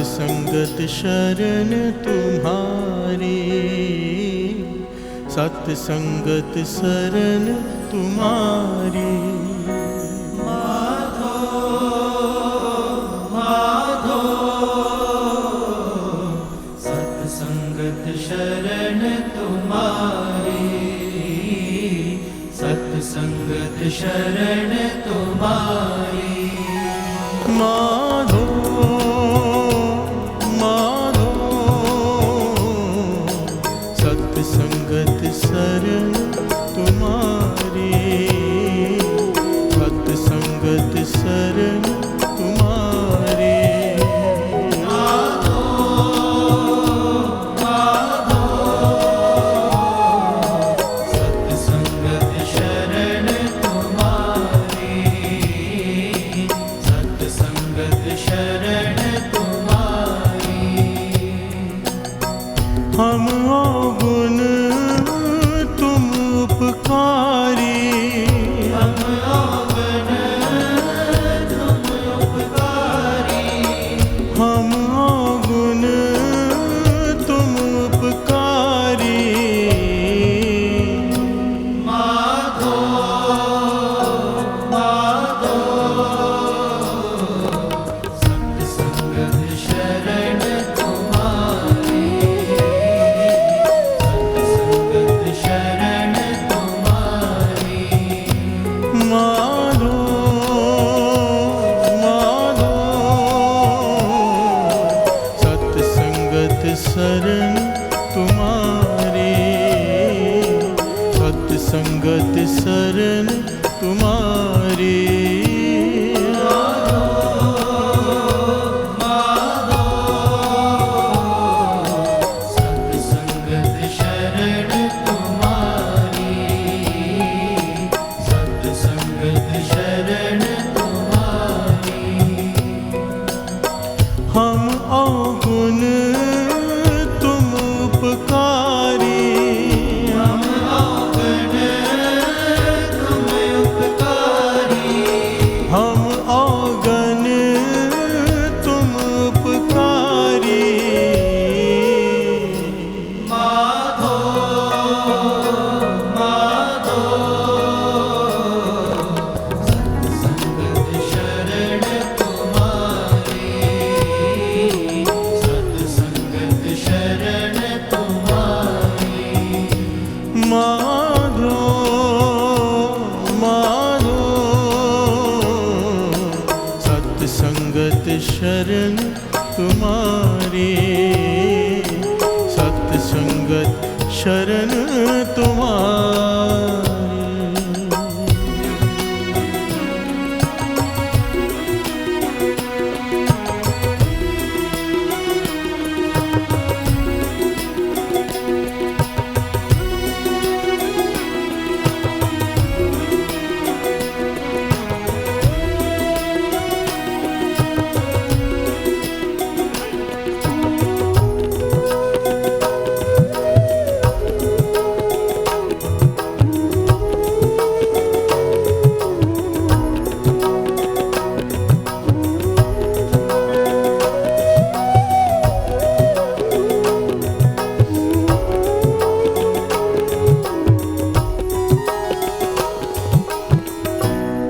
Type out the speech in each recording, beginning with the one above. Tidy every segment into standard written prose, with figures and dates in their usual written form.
सत्संगत शरण तुम्हारी, सत्संगत शरण तुम्हारी। माधो माधो सत्संगत शरण तुम्हारी, सत्संगत शरण तुम्हारी। माधो माधो सत्संगत शरण तुम्हारी, सत्संगत शरण तुम्हारी। माधो माधो सत्संगत शरण तुम्हारी, सत्संगत शरण तुम्हारी। हम अवगुण तुम उपकारी, हम अवगुण तुम उपकारी, हम अवगुण तुम उपकारी। माधो माधो सत्संगत शरण तुम्हारी, सत्संगत शरण तुम्हारी। माधो माधो सत्संगत शरण तुम्हारी, सत्संगत शरण तुम्हारी। सत्संगत शरण तुम्हारी, सत्संगत शरण तुम्हारी। हम अवगुण तुम उपकारी, हम अवगुण तुम उपकारी, हम अवगुण तुम उपकारी। माधो माधो सत्संगत शरण तुम्हारी, सत्संगत शरण तुम्हारी। माधो माधो सत्संगत शरण तुम्हारी, सत्संगत शरण तुम्हारी।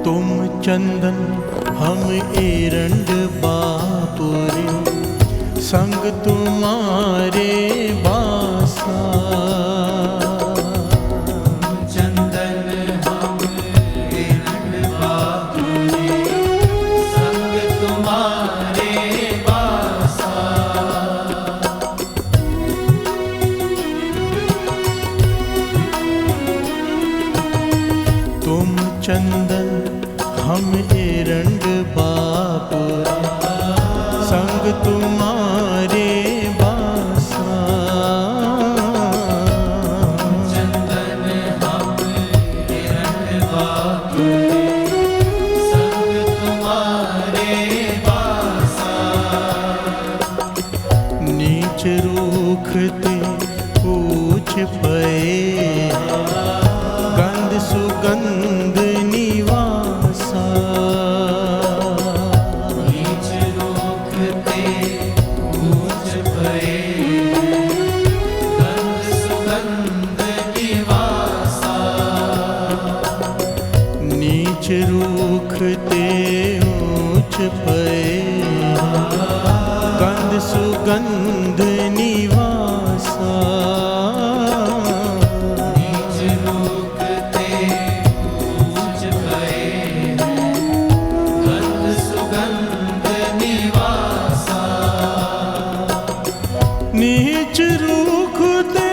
तुम चंदन हम एरंड बापुरे, संग तुम्हारे बासा। चंदन हम एरंड बापुरे, संग तुम्हारे बासा। तुम चंदन हम एरंड बापुरे, संग तुम्हारे बासा। चंदन हम एरंड बापुरे, संग तुम्हारे बासा। नीच रूखते पूछ पे, गंध सुगंध निवासा। नीच रूखते ऊंच रूख ते ऊंच पए गंध सुगंध निवासा नीच रूख ते ऊंच पए गंध सुगंध निवासा नीच रूख ते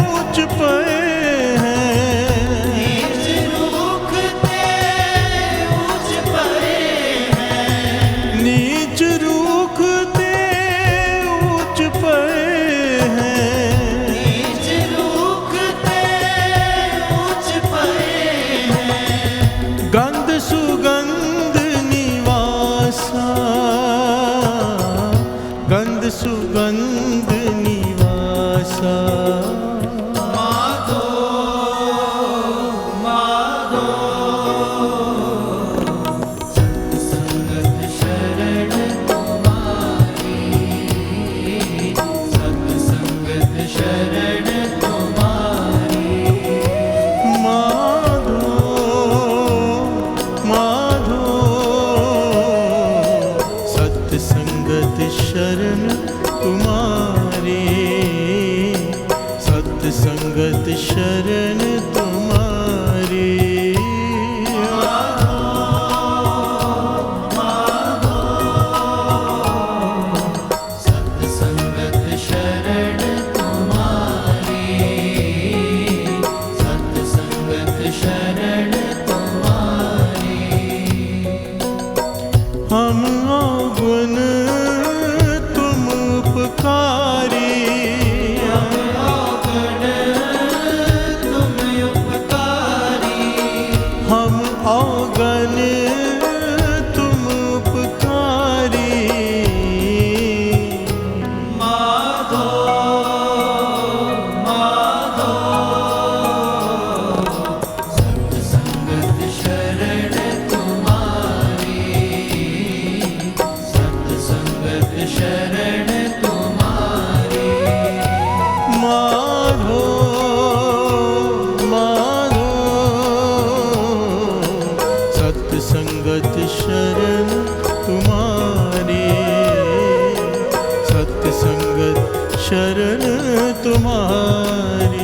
ऊंच पए नीच रूख ते ऊंच पए नीच रूख ते ऊंच पए नीच रूख ते ऊंच पए गंध सुगंध निवासा गंध सुगंध निवासा माधो माधो सत्संगत शरण तुम्हारी सत्संगत शरण तुम्हारी माधो माधो सत्संगत शरण तुम्हारे सत्संगत शरण तुम्हारे सत्संगत शरण तुम्हारी सत्संगत शरण तुम्हारी हम अवगुण तुम उपकारी तुम उपकारी हम अवगुण तुम उपकारी माधो माधो सत्संगत शरण तुम्हारी सत्संगत शरण तुम्हारी माधो माधो सत्संगत शरण तुम्हारे सत्संगत शरण तुम्हारे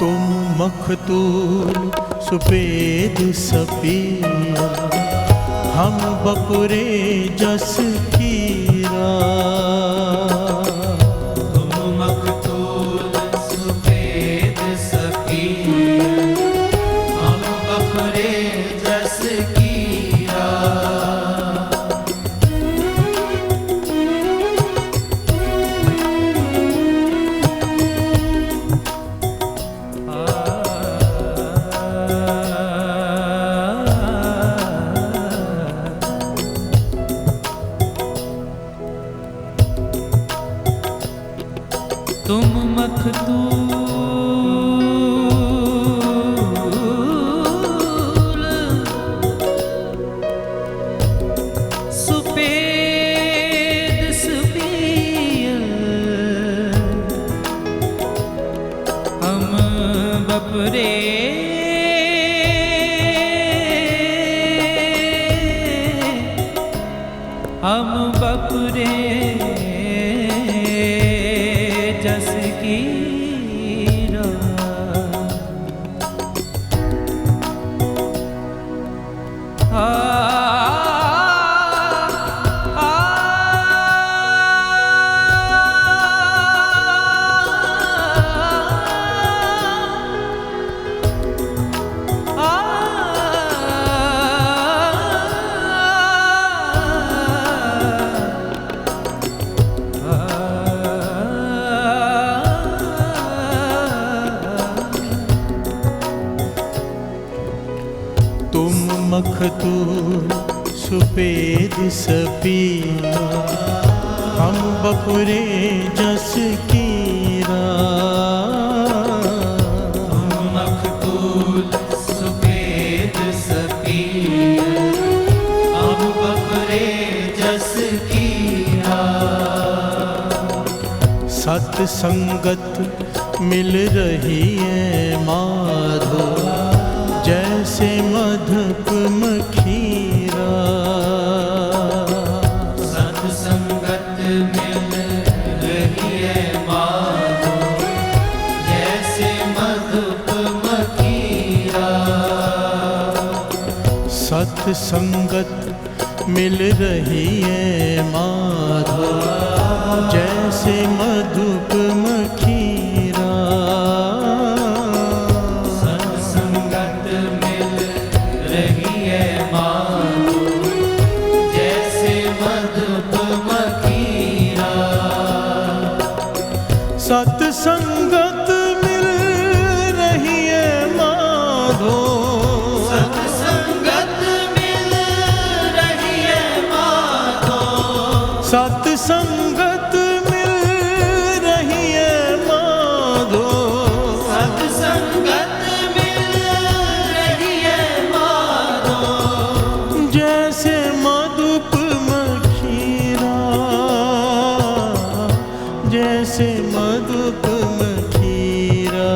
तुम मखतूल सुपेद सपिया हम बपुरे जस कीरा तुम मखतूल सुपेद सकीर हम बपरे जस कीरा तुम मखतूल सुपेद सुपियल हम बपरे हम बपरे जस कीरा आ मखतूल सुपेद सपिया हम बपुरे जस कीरा। मखतूल सुपेद सपिया हम बपुरे जस कीरा। सत संगत मिल रही है माधो जैसे मधुप मखीरा। सत्संगत मिल रही है माधो जैसे मधुप मखीरा। सत्संगत मिल रही है माधो जैसे मधुप मखीरा। सत्संगत मिल रही है माधो। सत्संगत मिल रही है माधो। सत्संगत मिल रही है माधो। सत्संगत मिल रही है माधो जैसे मधुप मखीरा। जैसे मधुप मखीरा।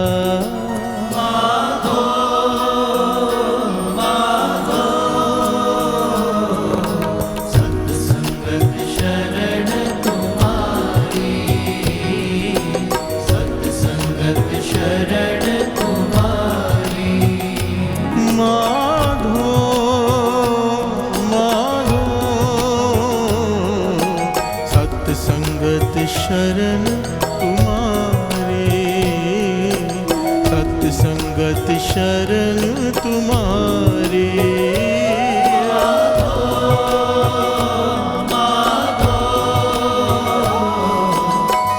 माधो माधो। सत्संगत शरण तुम्हारी। सत्संगत शरण तुम्हारी। माधो माधो सत्संगत शरण तुम्हारे। सत्संगत शरण तुम्हारे।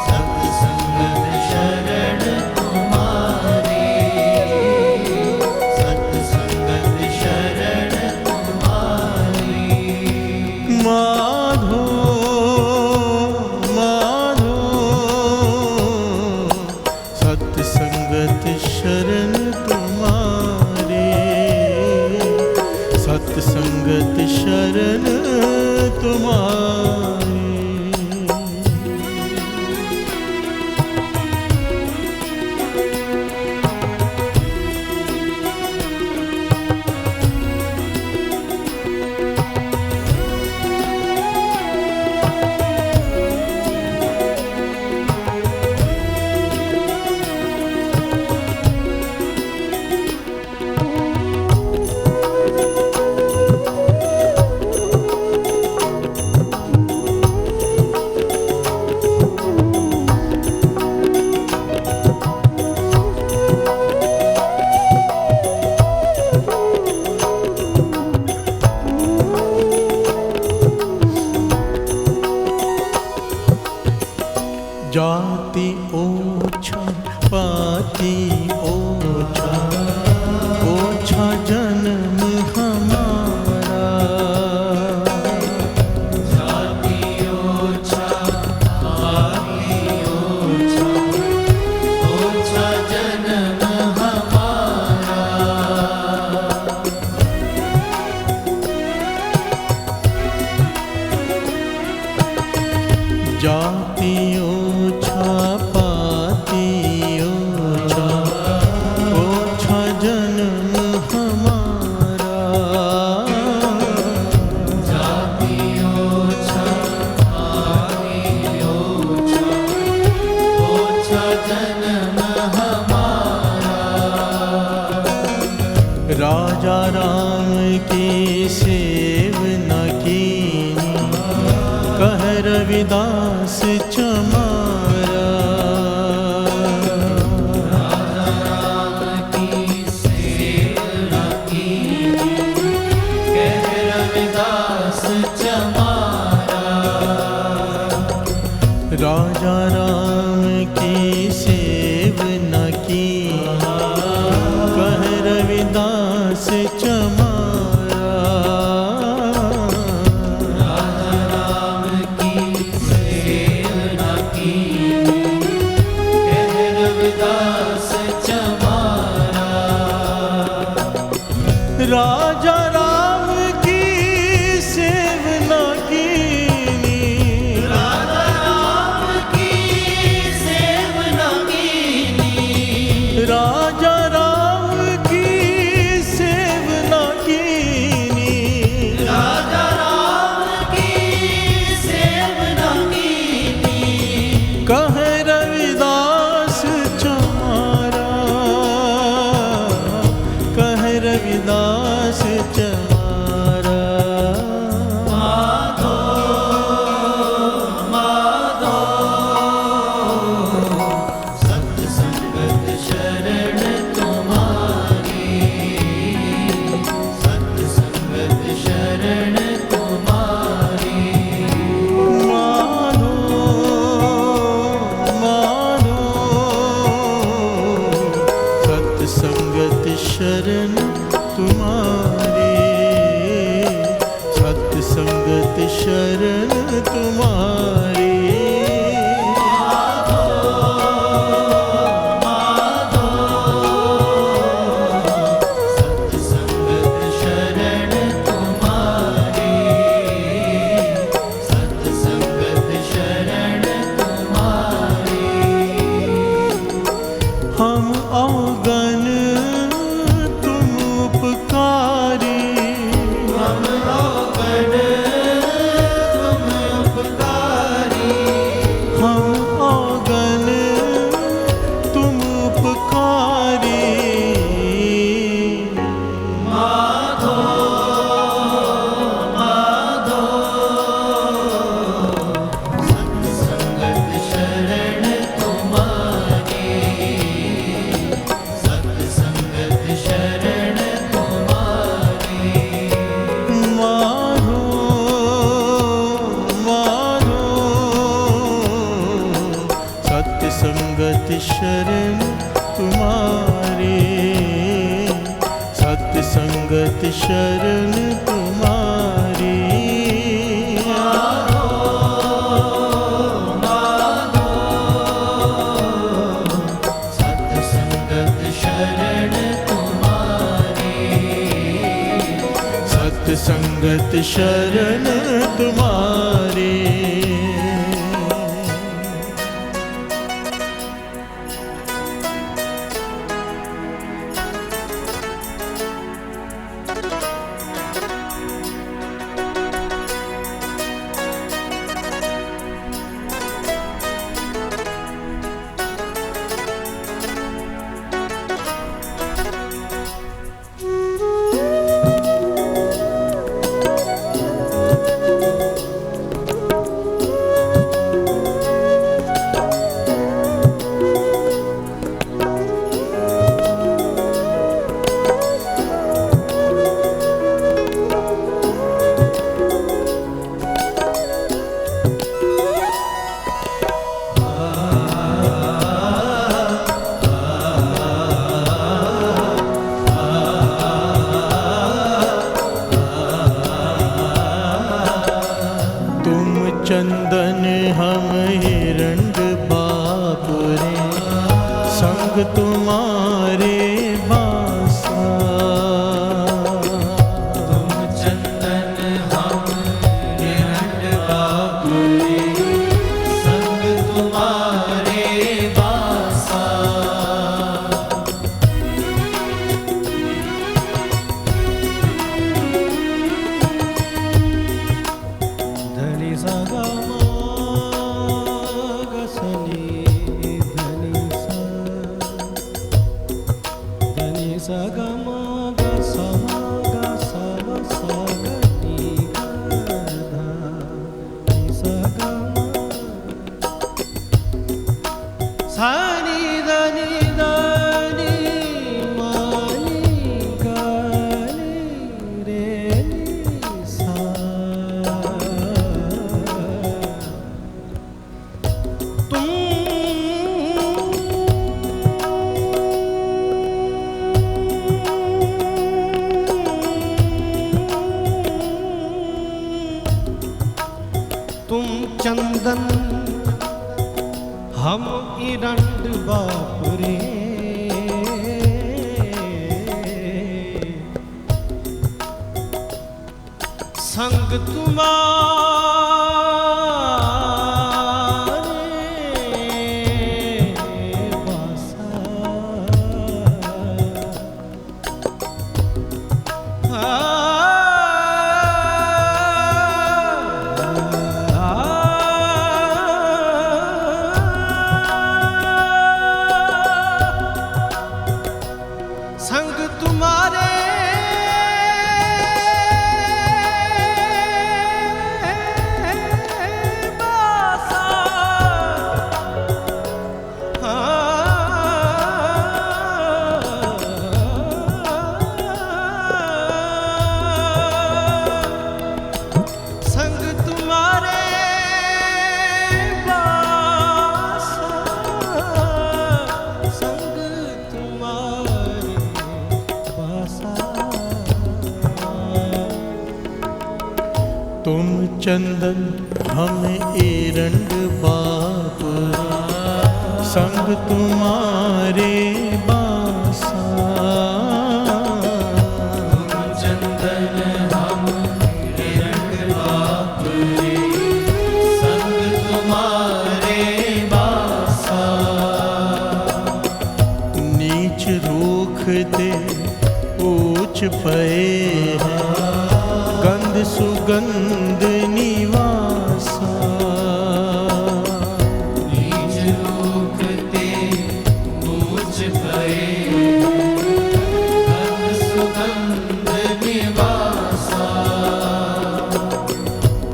सत्संगत शरण तुम्हारी। सत्संगत शरण तुम्हारी। माधो माधो सत्संगत शरण तुम्हारे। सत्संगत शरण तुम्हारे। जाति ओछा पाति ओछा। ओछा जन्म हमारा। जाति ओछा पाति ओछा। ओछा जन्म हमारा। जाति ओछा पाति ओछा। ओछा जन्म हमारा। जाति ओछा पाति ओछा। ओछा जन्म हमारा। राजा राम की सेव न कीनी कह रविदास चमारा। राजा राम की सेव न कीनी कह रविदास चमारा। राजा राम की सेव न कीनी कह रविदास चमारा। शरण तुम्हारी। सत्संगत शरण तुम्हारी। सत्संगत शरण तुम्हारी। चंदन हम हिरण्ड बापुरे, संग तुम्हारे बासा। तुम चंदन हम हिरण्ड बापुरे, संग तुम्हारे बासा। धनी सा चंदन हम हिरण्ड बापुरे, संग तुम्हारे बासा। संग तुम्हारे बासा। संग तुम्हारे बासा। संग तुम्हारे तुम चंदन हम एरंड बापुरे, संग तुम्हारे बासा। तुम चंदन हम हिरण्ड बापुरे, संग तुम्हारे बासा। नीच रूखते ऊंच पे हैं, गंध सुगंध निवासा। नीच रूखते ऊंच पे, गंध सुगंध निवासा।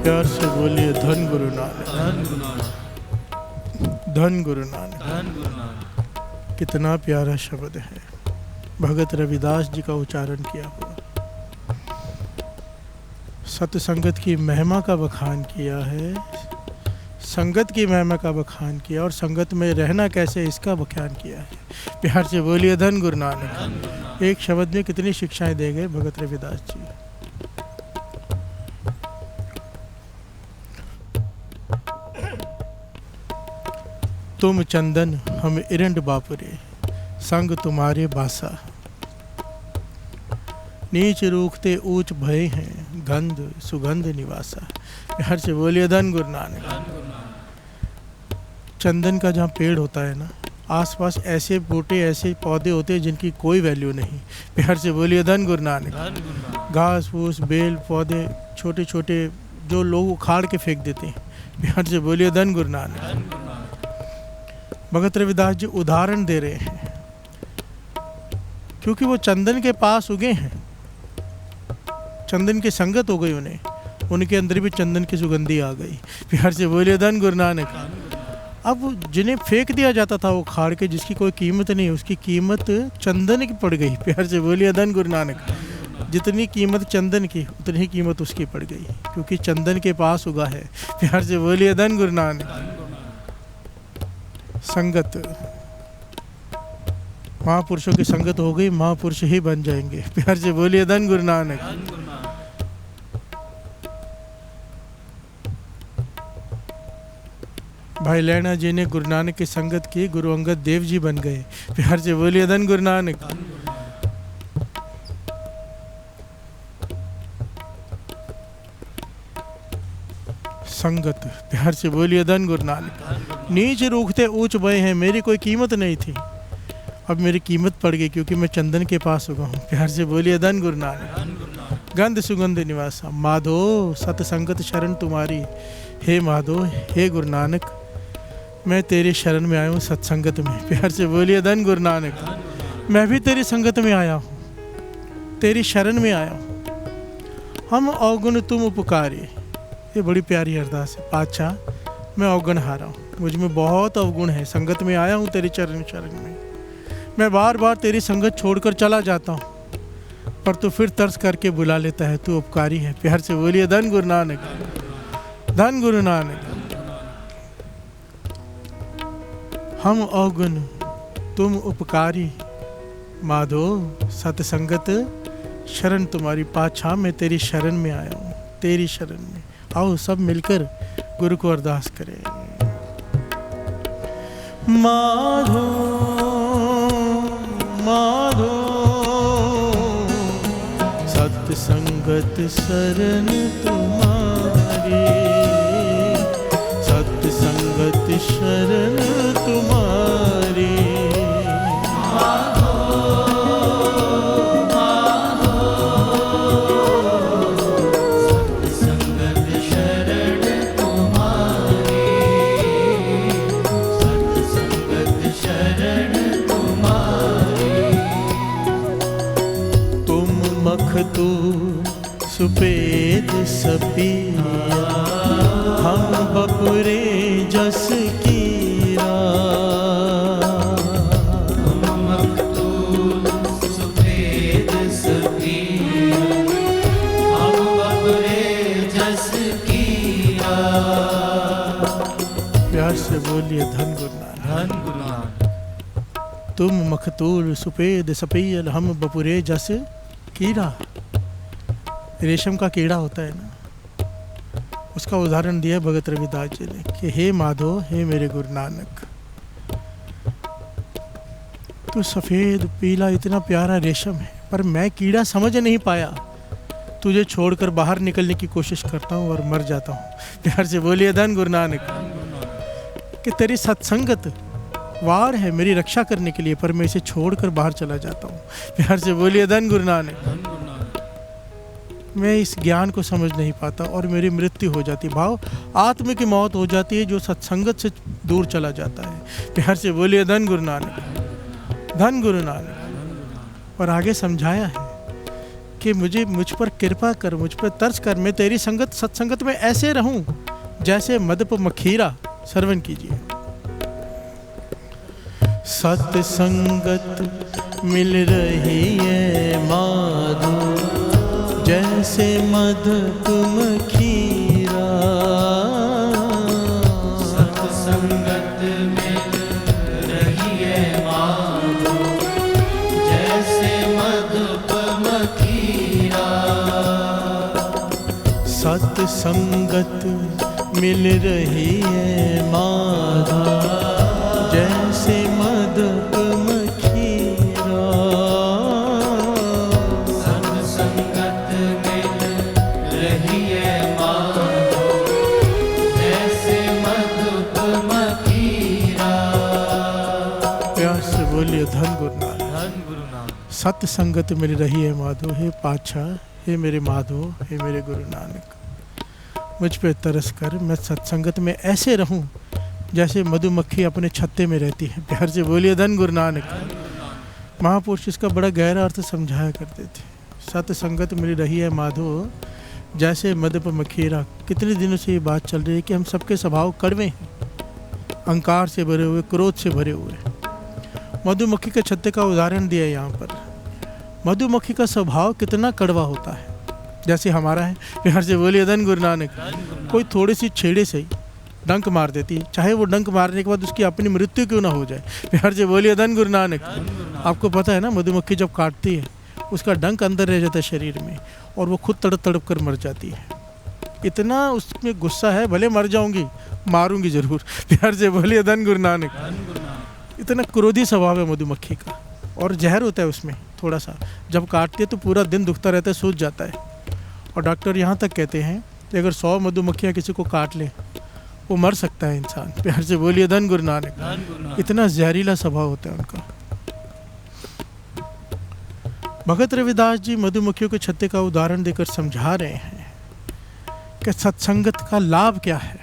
प्यार से बोलिए धन गुरु नानक, धन गुरु नानक, धन गुरु नानक। धन गुरु नानक। कितना प्यारा शब्द है, भगत रविदास जी का उच्चारण किया हुआ। सत्संगत की महिमा का बखान किया है, संगत की महिमा का बखान किया और संगत में रहना कैसे इसका बखान किया है। प्यार से बोलिए धन गुरु नानक। एक शब्द में कितनी शिक्षाएं दे गए भगत रविदास जी। तुम चंदन हम इरंड बापुरे, संग तुम्हारे बासा। नीच रूखते ऊंच भय हैं, गंध सुगंध निवासा। हर से बोलिए धन गुरु नानक। चंदन का जहाँ पेड़ होता है ना, आसपास ऐसे बूटे ऐसे पौधे होते हैं जिनकी कोई वैल्यू नहीं। प्यार से बोलिए धन गुरु नानक। घास फूस बेल पौधे छोटे छोटे जो लोग उखाड़ के फेंक देते हैं। प्यार से बोलिए धन गुरु नानक। भगत रविदास जी उदाहरण दे रहे हैं, क्योंकि वो चंदन के पास उगे हैं, चंदन की संगत हो गई उन्हें, उनके अंदर भी चंदन की सुगंधी आ गई। प्यार से बोलिए धन गुरु नानक। अब जिन्हें फेंक दिया जाता था वो खाड़ के, जिसकी कोई कीमत नहीं, उसकी कीमत चंदन की पड़ गई। प्यार से बोलिए धन गुरु नानक। जितनी कीमत चंदन की उतनी ही कीमत उसकी पड़ गई, क्योंकि चंदन के पास उगा है। प्यार से बोलिए धन गुरु नानक। संगत, महापुरुषों की संगत हो गई, महापुरुष ही बन जाएंगे। प्यार से बोलिए धन गुरु नानक। भाई लैना जी ने गुरु नानक की संगत की, गुरु अंगद देव जी बन गए। प्यार से बोलिए धन गुरु नानक। संगत, प्यार से बोलिए धन गुरु नानक। नीच रूखते ऊंच भय हैं, मेरी कोई कीमत नहीं थी, अब मेरी कीमत पड़ गई क्योंकि मैं चंदन के पास उगा हूँ। प्यार से बोलिए धन गुरु नानक। गंध सुगंध निवासा, माधो सतसंगत शरण तुम्हारी। हे माधो, हे गुरु नानक, मैं तेरी शरण में आया हूँ सत्संगत में। प्यार से बोलिए धन गुरु नानक। मैं भी तेरी संगत में आया हूँ, तेरी शरण में आया हूँ। हम अवगुण तुम उपकारी, ये बड़ी प्यारी अरदास है। पातशाह, मैं अवगुण हारा हूँ, मुझ में बहुत अवगुण है, संगत में आया हूँ तेरी शरण में। मैं बार बार तेरी संगत छोड़कर चला जाता हूँ, पर तू फिर तरस करके बुला लेता है, तू उपकारी है। प्यार से बोलिए धन गुरु नानक। धन गुरु नानक। हम अवगुण तुम उपकारी, माधो सतसंगत शरण तुम्हारी। पातशाह, मैं तेरी शरण में आया हूँ, तेरी शरण में। आओ सब मिलकर गुरु को अरदास करें। माधो माधो सतसंगत शरण तुम्हारी, सतसंगत शरण तुम्हारी। तू सुपेद सपिया, हम बपुरे जस कीरा। मखतूल सुपेद सपिया, हम बपुरे जस कीरा। प्यार से बोलिए धन गुरु नानक। धन गुरु नानक। तुम मखतूल सुपेद सपियल, हम बपुरे जस कीड़ा। रेशम का कीड़ा होता है ना, उसका उदाहरण दिया भगत रविदास जी ने कि हे माधो, हे मेरे गुरु नानक, तू सफ़ेद पीला इतना प्यारा रेशम है, पर मैं कीड़ा समझ नहीं पाया। तुझे छोड़कर बाहर निकलने की कोशिश करता हूँ और मर जाता हूँ। प्यार से बोलिए धन गुरु नानक। कि तेरी सत्संगत वार है मेरी रक्षा करने के लिए, पर मैं इसे छोड़कर बाहर चला जाता हूँ। प्यार से बोलिए धन गुरु नानक। मैं इस ज्ञान को समझ नहीं पाता और मेरी मृत्यु हो जाती, भाव आत्म की मौत हो जाती है जो सत्संगत से दूर चला जाता है। प्यार से बोलिए धन गुरु नानक। धन गुरु नानक। और आगे समझाया है कि मुझ पर कृपा कर, मुझ पर तरस कर, मैं तेरी संगत सत्संगत में ऐसे रहूं जैसे मदप मखीरा। श्रवण कीजिए। सत्संगत मिल रही है माधो, जैसे मधुप मखीरा। सत्संगत मिल रही है माधो, जैसे मधुप मखीरा। सत्संगत मिल रही है माधो, जैसे मधुप मखीरा। सत्संगत मिल रही है माधो, जैसे मधुप मखीरा। प्यार से बोलिए धन गुरु नानक। धन गुरु नानक। सत्य संगत मिल रही है माधो, हे पातशाह, हे मेरे माधो, हे मेरे गुरु नानक, मुझ पे तरस कर मैं सत्संगत में ऐसे रहूं जैसे मधुमक्खी अपने छत्ते में रहती है। प्यार से बोलिए धन गुरु नानक। महापुरुष इसका बड़ा गहरा अर्थ समझाया करते थे। सत्य संगत मिल रही है माधो, जैसे मधुप मखीरा। कितने दिनों से ये बात चल रही है कि हम सबके स्वभाव कड़वे हैं, अहंकार से भरे हुए, क्रोध से भरे हुए। मधुमक्खी के छत्ते का उदाहरण दिया है यहाँ पर। मधुमक्खी का स्वभाव कितना कड़वा होता है, जैसे हमारा है। प्यार से बोलिए धन गुरु नानक। कोई थोड़ी सी छेड़े से ही डंक मार देती है, चाहे वो डंक मारने के बाद उसकी अपनी मृत्यु क्यों ना हो जाए। प्यार से बोलिए धन गुरु नानक। आपको पता है ना, मधुमक्खी जब काटती है उसका डंक अंदर रह जाता है शरीर में, और वो खुद तड़प तड़प कर मर जाती है। इतना उसमें गुस्सा है, भले मर जाऊंगी, मारूंगी जरूर। प्यार से बोलिए धन गुरु नानक। इतना क्रोधी स्वभाव है मधुमक्खी का, और जहर होता है उसमें थोड़ा सा। जब काटती है तो पूरा दिन दुखता रहता है, सूज जाता है। और डॉक्टर यहाँ तक कहते हैं कि अगर 100 मधुमक्खियाँ किसी को काट लें, वो मर सकता है इंसान। प्यार से बोलिए धन गुरु नानक। इतना जहरीला स्वभाव होता है उनका। भगत रविदास जी मधुमक्खियों के छत्ते का उदाहरण देकर समझा रहे हैं कि सत्संगत का लाभ क्या है।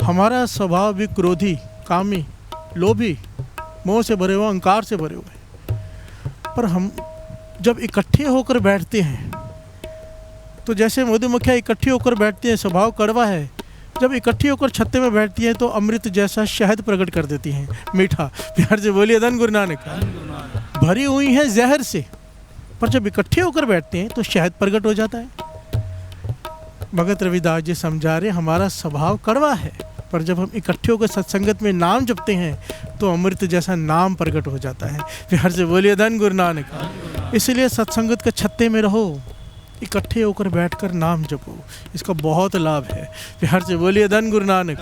हमारा स्वभाव भी क्रोधी, कामी, लोभी, मोह से भरे हुए, अहंकार से भरे हुए, पर हम जब इकट्ठे होकर बैठते हैं तो जैसे मधुमक्खियाँ इकट्ठी होकर बैठती हैं, स्वभाव कड़वा है, जब इकट्ठी होकर छत्ते में बैठती हैं तो अमृत जैसा शहद प्रकट कर देती हैं, मीठा। प्यार से बोलिए धन गुरु नानक। भरी हुई है जहर से, पर जब इकट्ठे होकर बैठते हैं तो शहद प्रकट हो जाता है। भगत रविदास जी समझा रहे, हमारा स्वभाव कड़वा है, पर जब हम इकट्ठे होकर सत्संगत में नाम जपते हैं तो अमृत जैसा नाम प्रकट हो जाता है। प्यार से बोलिए धन गुरु नानक। इसलिए सत्संगत के छत्ते में रहो, इकट्ठे होकर बैठकर नाम जपो, इसका बहुत लाभ है। प्यार से बोलिए धन गुरु नानक।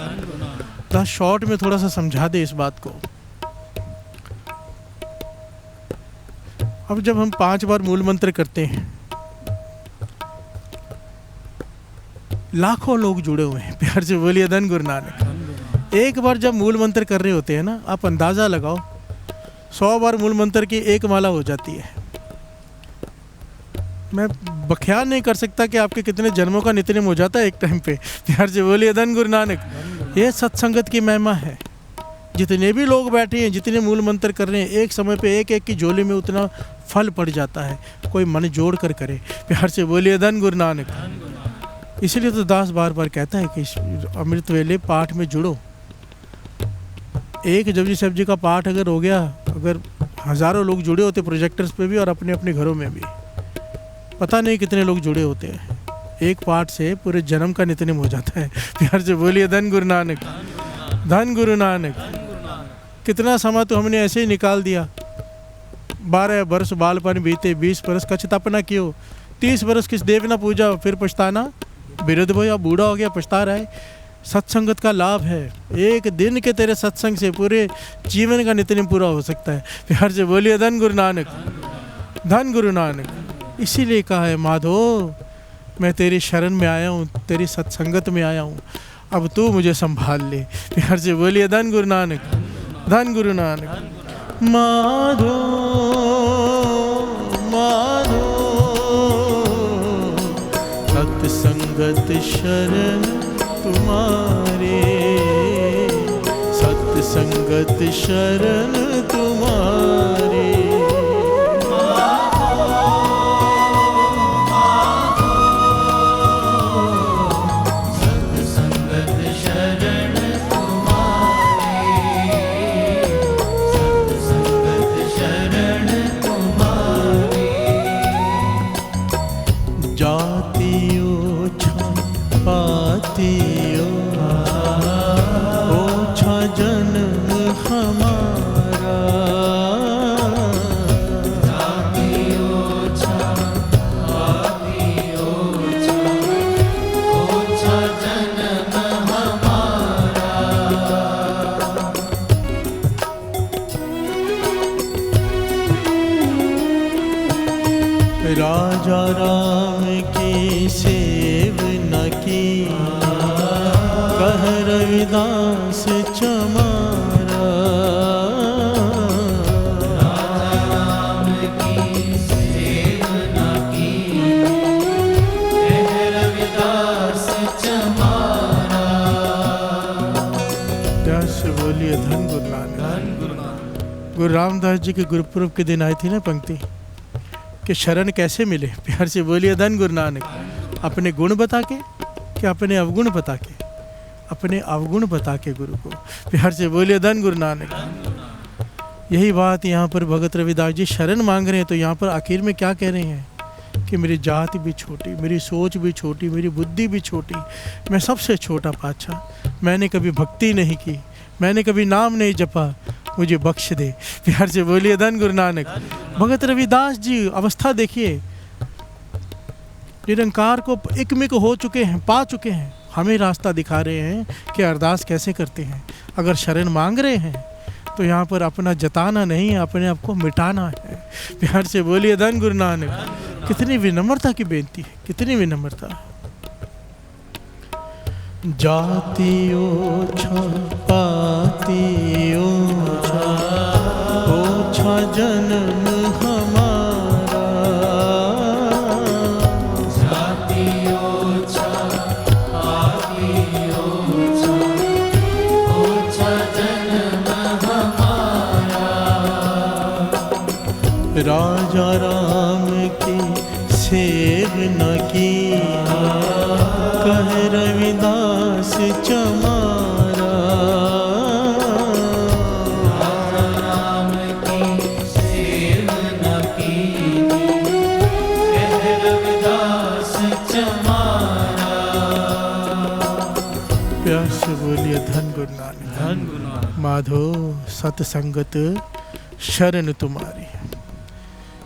तो शॉर्ट में थोड़ा सा समझा दे इस बात को। अब जब हम 5 बार मूल मंत्र करते हैं, लाखों लोग जुड़े हुए हैं। प्यार से बोलिए धन गुरु नानक। एक बार जब मूल मंत्र कर रहे होते हैं ना, आप अंदाज़ा लगाओ 100 बार मूल मंत्र की एक माला हो जाती है। मैं बख्यान नहीं कर सकता कि आपके कितने जन्मों का नित्यनेम हो जाता है एक टाइम पे। प्यार से बोलिए धन गुरु नानक। ये सत्संगत की महिमा है। जितने भी लोग बैठे हैं, जितने मूल मंत्र कर रहे हैं, एक समय पे एक एक की झोली में उतना फल पड़ जाता है। कोई मन जोड़ कर करे। प्यार से बोलिए धन गुरु नानक। इसीलिए तो दास बार बार कहता है कि अमृत वेले पाठ में जुड़ो। एक जपजी साहब जी का पाठ अगर हो गया, अगर हज़ारों लोग जुड़े होते प्रोजेक्टर्स पे भी और अपने अपने घरों में भी, पता नहीं कितने लोग जुड़े होते हैं। एक पाठ से पूरे जन्म का नित्यनेम हो जाता है। प्यार से बोलिए धन गुरु नानक। धन गुरु नानक। कितना समय तो हमने ऐसे ही निकाल दिया। 12 वर्ष बालपन बीते, 20 वर्ष कछ तप न कियो, 30 वर्ष किस देव न पूजा, फिर पछताना विरुद्ध भया, बूढ़ा हो गया पछता रहा है। सत्संगत का लाभ है, एक दिन के तेरे सत्संग से पूरे जीवन का नित्यनेम पूरा हो सकता है। प्यार से बोलिए धन गुरु नानक। धन गुरु नानक। इसीलिए कहा है, माधो मैं तेरी शरण में आया हूँ, तेरी सत्संगत में आया हूँ, अब तू मुझे संभाल ले। प्यार से बोलिए धन गुरु नानक। धन गुरु नानक। माधो माधो सत्संगत शरण तुम्हारे, सत्संगत शरण तुम्हारे। ओछा जन्म हमारा, कह रविदास चमारा। राम की सेवना की, कह रविदास चमारा। प्यार से बोलिए धन गुरु नानक। धन गुरु नानक। गुरु रामदास जी के गुरुपुरब के दिन आई थी ना पंक्ति कि शरण कैसे मिले। प्यार से बोलिए धन गुरु नानक। अपने गुण बता के कि अपने अवगुण बता के, अपने अवगुण बता के गुरु को। प्यार से बोलिए धन गुरु नानक। यही बात यहाँ पर भगत रविदास जी शरण मांग रहे हैं, तो यहाँ पर आखिर में क्या कह रहे हैं कि मेरी जाति भी छोटी, मेरी सोच भी छोटी, मेरी बुद्धि भी छोटी, मैं सबसे छोटा पातशाह, मैंने कभी भक्ति नहीं की, मैंने कभी नाम नहीं जपा, मुझे बख्श दे। प्यार से बोलिए धन गुरु नानक। भगत रविदास जी अवस्था देखिए, निरंकार को एकमिक हो चुके हैं, पा चुके हैं, हमें रास्ता दिखा रहे हैं कि अरदास कैसे करते हैं। अगर शरण मांग रहे हैं तो यहाँ पर अपना जताना नहीं है, अपने आप को मिटाना है। प्यार से बोलिए धन गुरु नानक। कितनी विनम्रता की बेनती है, कितनी विनम्रता। जाति ओछा पाति ओछा, ओछा जन्म हमारा। जाति ओछा पाति ओछा, ओछा जन्म हमारा। राजा राम की सेव न की, कह रविदास चमारा। राम की सेव न की, कह रविदास चमारा। प्यार से बोलिए धन गुरु नानक। धन गुरु नानक। माधो सतसंगत शरण तुम्हारी।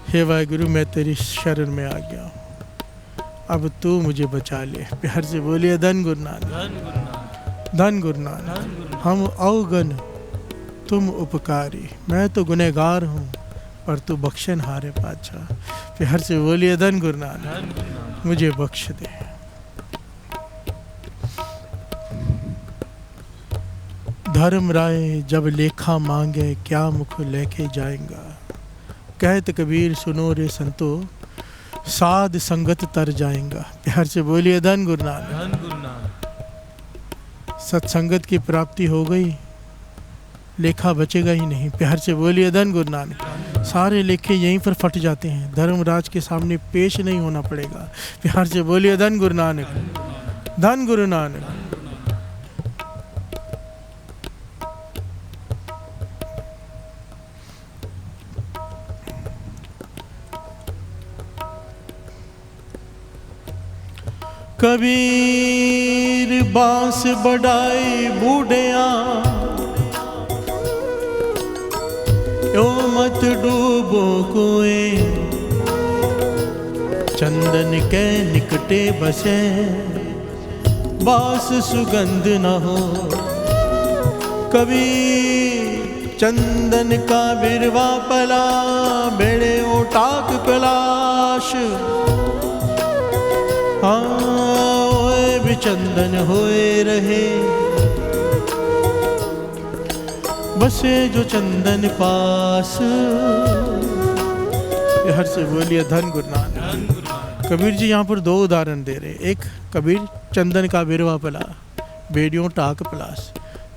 हे वाहिगुरु, मैं तेरी शरण में आ गया हूँ, अब तू मुझे बचा ले। प्यार से बोलिए धन गुरु नानक। धन गुरु नानक। धन गुरु नानक। धन गुरु नानक। हम अवगन तुम उपकारी, मैं तो गुनहगार हूँ पर तू बख्शनहार पातशाह। प्यार से बोलिए धन गुरु नानक। धन गुरु नानक। मुझे बख्श दे। धर्म राय जब लेखा मांगे, क्या मुख लेके जाएगा। कहत कबीर सुनो रे संतो, साध संगत तर जाएगा। प्यार से बोलिए धन गुरु नानक। धन गुरु नानक। सत्संगत की प्राप्ति हो गई, लेखा बचेगा ही नहीं। प्यार से बोलिए धन गुरु नानक। सारे लेखे यहीं पर फट जाते हैं, धर्मराज के सामने पेश नहीं होना पड़ेगा। प्यार से बोलिए धन गुरु नानक। धन गुरु नानक। कबीर बांस बढ़ाई बूढ़िया, यो मत डूबो कोए। चंदन के निकटे बसे, बांस सुगंध न हो। कबीर चंदन का बिरवा पला, बेड़े ओटाक पलाश। हाँ भी चंदन होए रहे, बसे जो चंदन पास। हर से बोलिए धन गुरु नानक। कबीर जी यहाँ पर दो उदाहरण दे रहे। एक कबीर चंदन का बिरवा पला, बेड़ियों टाक पलास।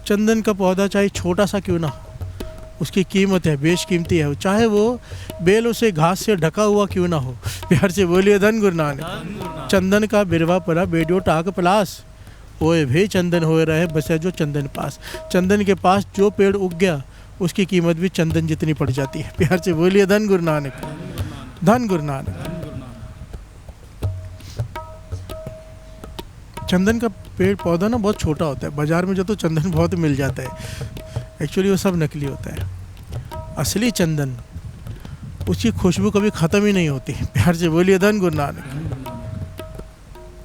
चंदन का पौधा चाहे छोटा सा क्यों ना हो, उसकी कीमत है, बेशकीमती है, चाहे वो बेलों से घास से ढका हुआ क्यों ना हो। प्यार से बोलिए धन गुरु नानक। चंदन का बिरवा पला, बेडियो टाक पलास। ओए भे चंदन हो रहा है, बसे जो चंदन पास। चंदन के पास जो पेड़ उग गया, उसकी कीमत भी चंदन जितनी पड़ जाती है। प्यार से बोलिए धन गुरु नानक। धन गुरु नानक। चंदन का पेड़ पौधा ना बहुत छोटा होता है, बाजार में जो तो चंदन बहुत मिल जाता है, एक्चुअली वो सब नकली होता है। असली चंदन, उसकी खुशबू कभी ख़त्म ही नहीं होती। प्यार से बोलिए धन गुरु नानक।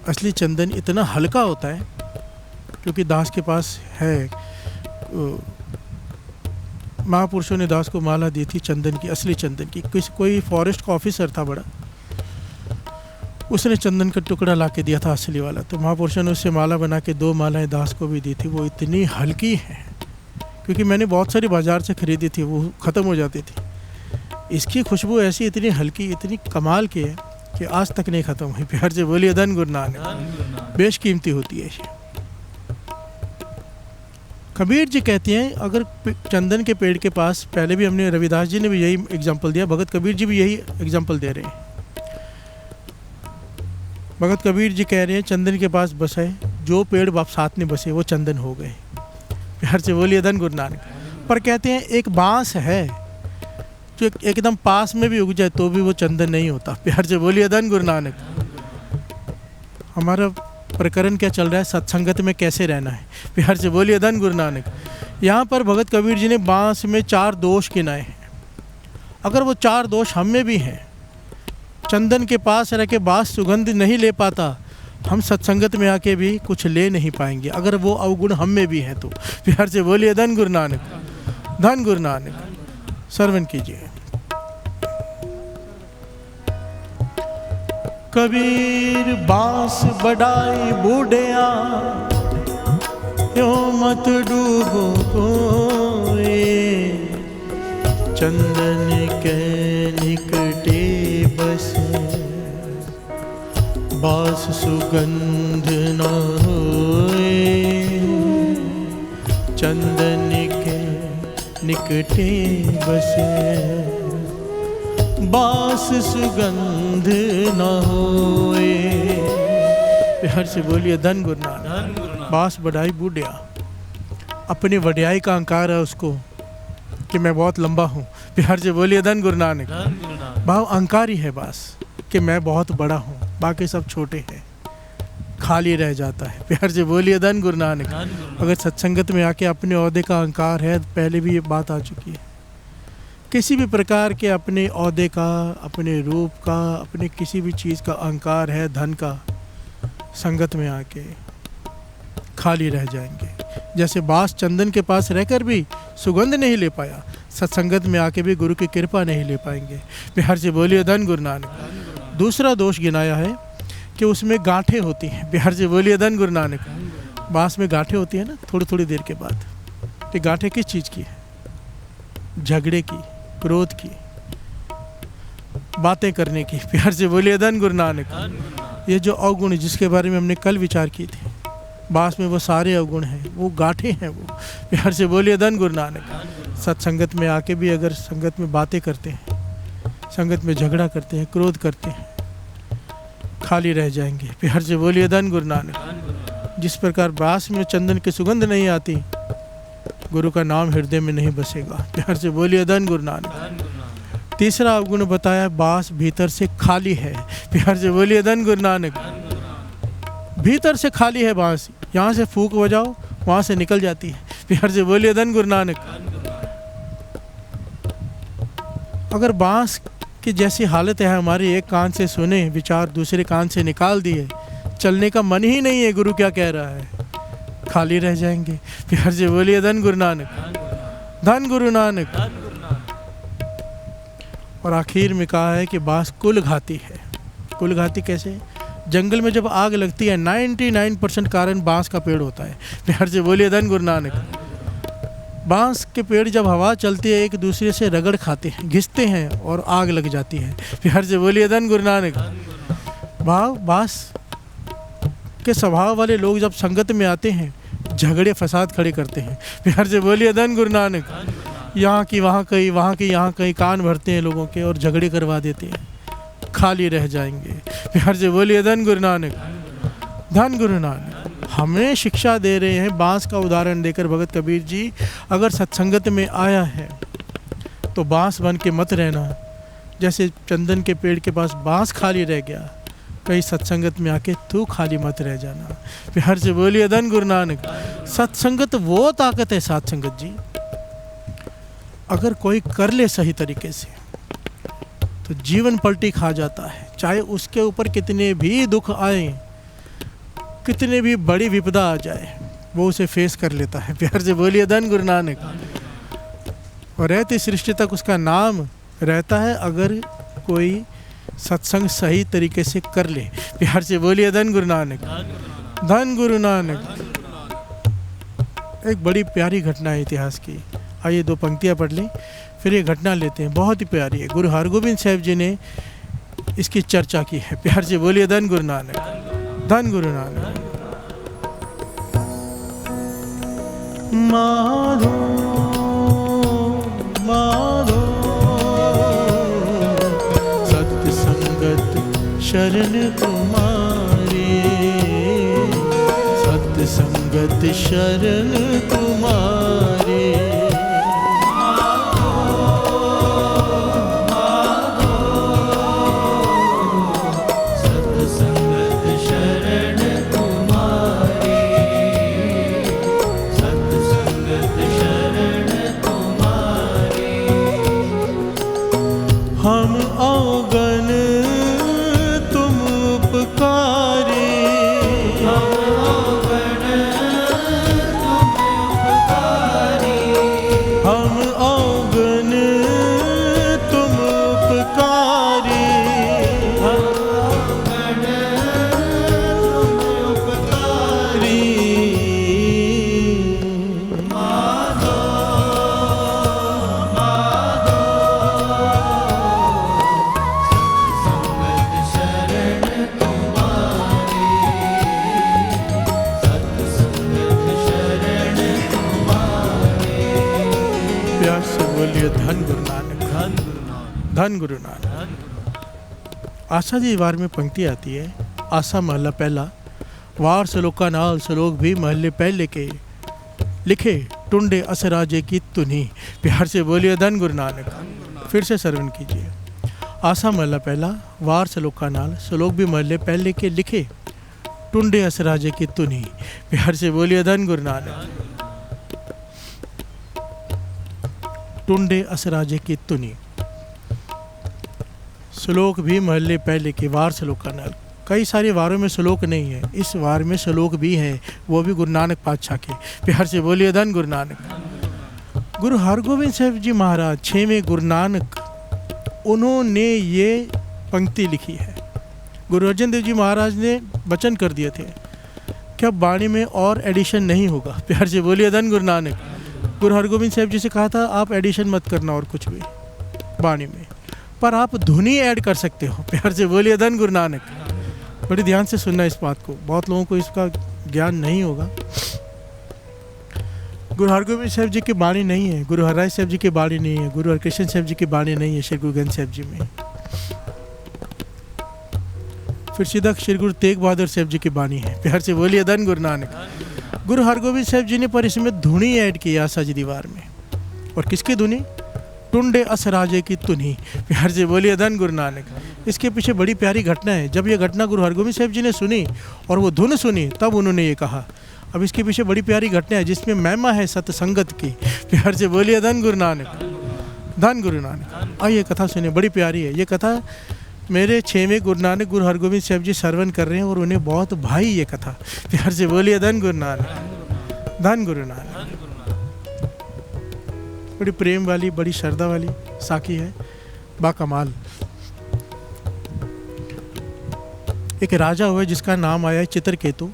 असली चंदन इतना हल्का होता है, क्योंकि दास के पास है, महापुरुषों ने दास को माला दी थी चंदन की, असली चंदन की। कोई फॉरेस्ट का ऑफिसर था बड़ा, उसने चंदन का टुकड़ा ला के दिया था असली वाला। तो महापुरुषों ने उससे माला बना के 2 मालाएं दास को भी दी थी। वो इतनी हल्की है, क्योंकि मैंने बहुत सारी बाज़ार से ख़रीदी थी, वो ख़त्म हो जाती थी। इसकी खुशबू ऐसी इतनी हल्की, इतनी कमाल की है कि आज तक नहीं ख़त्म हुई। प्यार से बोलिए धन गुरु नानक। बेशकीमती होती है ये। कबीर जी कहते हैं अगर चंदन के पेड़ के पास, पहले भी हमने, रविदास जी ने भी यही एग्जाम्पल दिया, भगत कबीर जी भी यही एग्जाम्पल दे रहे हैं। भगत कबीर जी कह रहे हैं चंदन के पास बसे, जो पेड़ बाप साथ में बसे वो चंदन हो गए। प्यार से बोलिए धन गुरु नानक। पर कहते हैं एक बांस है जो एकदम पास में भी उग जाए तो भी वो चंदन नहीं होता। प्यार से बोलिए धन गुरु नानक। हमारा प्रकरण क्या चल रहा है, सत्संगत में कैसे रहना है। प्यार से बोलिए धन गुरु नानक। यहाँ पर भगत कबीर जी ने बांस में 4 दोष गिनाए हैं। अगर वो 4 दोष हम में भी हैं, चंदन के पास रह के बांस सुगंध नहीं ले पाता, हम सत्संगत में आके भी कुछ ले नहीं पाएंगे, अगर वो अवगुण हम में भी हैं तो। प्यार से बोलिए धन गुरु नानक। धन गुरु नानक। श्रवण कीजिए। कबीर बांस बढ़ाई बूढ़िया, क्यों मत डूबो कोए, चंदन के निकटे बसे, बांस सुगंध न होए, चंदन के निकटे बसे, बांस सुगंध न होए। प्यार से बोलिए धन गुरु नानक। बांस बढ़ाई बूढ़िया, अपनी वड्याई का अहंकार है उसको कि मैं बहुत लंबा हूँ। प्यार से बोलिए धन गुरु नानक। भाव अहंकारी है बांस कि मैं बहुत बड़ा हूँ, बाकी सब छोटे हैं, खाली रह जाता है। प्यार से बोलिए धन गुरु नानक। अगर सत्संगत में आके अपने ओहदे का अहंकार है, पहले भी ये बात आ चुकी है, किसी भी प्रकार के अपने ओहदे का, अपने रूप का, अपने किसी भी चीज़ का अहंकार है, धन का, संगत में आके खाली रह जाएंगे। जैसे बांस चंदन के पास रहकर भी सुगंध नहीं ले पाया, सत्संगत में आके भी गुरु की कृपा नहीं ले पाएंगे। प्यार से बोलिए धन गुरु नानक। दूसरा दोष गिनाया है कि उसमें गांठें होती हैं। प्यार से बोलिए धन गुरु नानक। बांस में गांठें होती हैं ना थोड़ी थोड़ी देर के बाद। ये गांठें किस चीज़ की है? झगड़े की, क्रोध की, बातें करने की। प्यार से बोलिए धन गुरु नानक। ये जो अवगुण जिसके बारे में हमने कल विचार की थी, बांस में वो सारे अवगुण हैं, वो गांठें हैं वो। प्यार से बोलिए धन गुरु नानक। सत्संगत में आके भी अगर संगत में बातें करते हैं, संगत में झगड़ा करते हैं, क्रोध करते हैं, खाली रह जाएंगे। प्यार से बोलिए धन गुरु नानक। जिस प्रकार बांस में चंदन की सुगंध नहीं आती, गुरु का नाम हृदय में नहीं बसेगा। प्यार से बोलिए धन गुरु नानक। तीसरा अवगुण बताया, बांस भीतर से खाली है। प्यार से बोलिए धन गुरु नानक। भीतर से खाली है बांस, यहाँ से फूंक बजाओ वहाँ से निकल जाती है। प्यार से बोलिए धन गुरु नानक। अगर बांस की जैसी हालत है हमारी, एक कान से सुने विचार, दूसरे कान से निकाल दिए, चलने का मन ही नहीं है गुरु क्या कह रहा है, खाली रह जाएंगे। प्यार से बोलिए धन गुरु नानक। धन गुरु नानक। और आखिर में कहा है कि बांस कुल घाती है। कुल घाती कैसे? जंगल में जब आग लगती है 99% कारण बांस का पेड़ होता है। प्यार से बोलिए धन गुरु नानक। बांस के पेड़ जब हवा चलती है एक दूसरे से रगड़ खाते हैं, घिसते हैं और आग लग जाती है। प्यार से बोलिए धन गुरु नानक। भाव बांस के स्वभाव वाले लोग जब संगत में आते हैं, झगड़े फसाद खड़े करते हैं। प्यार से बोलिए धन गुरु नानक। यहाँ की वहाँ कहीं, वहाँ की यहाँ कहीं, कान भरते हैं लोगों के और झगड़े करवा देते हैं, खाली रह जाएंगे। प्यार से बोलिए धन गुरु नानक। धन गुरु नानक। हमें शिक्षा दे रहे हैं बांस का उदाहरण देकर भगत कबीर जी, अगर सत्संगत में आया है तो बांस बन के मत रहना। जैसे चंदन के पेड़ के पास बांस खाली रह गया, कहीं सत्संगत में आके तू खाली मत रह जाना। प्यार से बोलिए धन गुरु नानक। सत्संगत वो ताकत है साथ संगत जी, अगर कोई कर ले सही तरीके से तो जीवन पलटी खा जाता है। चाहे उसके ऊपर कितने भी दुख आए, कितने भी बड़ी विपदा आ जाए, वो उसे फेस कर लेता है। प्यार से बोलिए धन गुरु नानक। और रहती सृष्टि तक उसका नाम रहता है। अगर कोई सत्संग सही तरीके से कर ले। प्यार से बोलिए धन गुरु नानक, धन गुरु नानक। एक बड़ी प्यारी घटना है इतिहास की। आइए 2 पंक्तियाँ पढ़ लें, फिर ये घटना लेते हैं। बहुत ही प्यारी है। गुरु हरगोबिंद साहिब जी ने इसकी चर्चा की है। प्यार से बोलिए धन गुरु नानक, धन गुरु नानक। माधो माधो सत्य संगत शरण तुम्हारे, सत्य संगत शरण तुम्हारे। हम अवगन तुम उपकारे, हम अवगन तुम उपकारे, हम अवगन तुम उपकारे, हम अवगन तुम उपकारे। माधो बोलिए धन गुरु नानक, धन गुरु नानक, धन गुरु नानक। धन गुरु नानक। आशा जी वार में पंक्ति आती है। आशा महला पहला, वार सलोका नाल सलोक भी महले पहले के लिखे, टुंडे असराजे की तुनी। प्यार से बोलिए धन गुरु नानक। फिर से श्रवण कीजिए। आशा महला पहला, वार सलोका नाल सलोक भी महले पहले के लिखे, टुंडे असराजे की तुनी। प्यार से बोलिए धन गुरु नानक। टुंडे असराजे की तुनी। श्लोक भी महल्ले पहले के, वार श्लोका नाल। कई सारे वारों में श्लोक नहीं है, इस वार में श्लोक भी है, वो भी गुरु नानक पातशाह के। प्यार से बोलिए धन गुरु नानक। गुरु हरगोबिंद साहिब जी महाराज 6वें गुरु नानक, उन्होंने ये पंक्ति लिखी है। गुरु अर्जन देव जी महाराज ने वचन कर दिए थे कि अब वाणी में और एडिशन नहीं होगा। प्यार से बोलिए धन गुरु नानक। गुरु हरगोबिंद साहिब जी से कहा था आप एडिशन मत करना और कुछ भी वाणी में, पर आप धुनी ऐड कर सकते हो। प्यार से बोलिए धन गुरु नानक। बड़ी ध्यान से सुनना इस बात को, बहुत लोगों को इसका ज्ञान नहीं होगा। गुरु हरगोबिंद साहिब जी की वाणी नहीं है, गुरु हरराय साहिब जी की वाणी नहीं है, गुरु हरकृष्ण साहिब जी की वाणी नहीं है श्री गुरु ग्रंथ साहिब जी में। फिर सीधा श्री गुरु तेग बहादुर साहिब जी की वाणी है। प्यार से बोलिए धन गुरु नानक। गुरु हरगोबिंद साहिब जी ने पर इसमें धुनी ऐड की आशा जी दीवार में। और किसकी धुनी? टुंडे असराजे की तुनी। प्यार से बोलिए धन गुरु नानक। इसके पीछे बड़ी प्यारी घटना है। जब ये घटना गुरु हरगोबिंद साहिब जी ने सुनी और वो धुन सुनी, तब उन्होंने ये कहा। अब इसके पीछे बड़ी प्यारी घटना है जिसमें महिमा है सत्संगत की। प्यार से बोलिए धन गुरु नानक, धन गुरु नानक। आइए कथा सुनिए, बड़ी प्यारी है ये कथा। मेरे 6वें गुरु नानक गुरु हरगोबिंद साहिब जी श्रवण कर रहे हैं और उन्हें बहुत भाई ये कथा। प्यार से बोलिए धन गुरु नानक, धन गुरु नानक। बड़ी प्रेम वाली, बड़ी श्रद्धा वाली साखी है, बाकमाल। एक राजा हुआ जिसका नाम आया चित्रकेतु।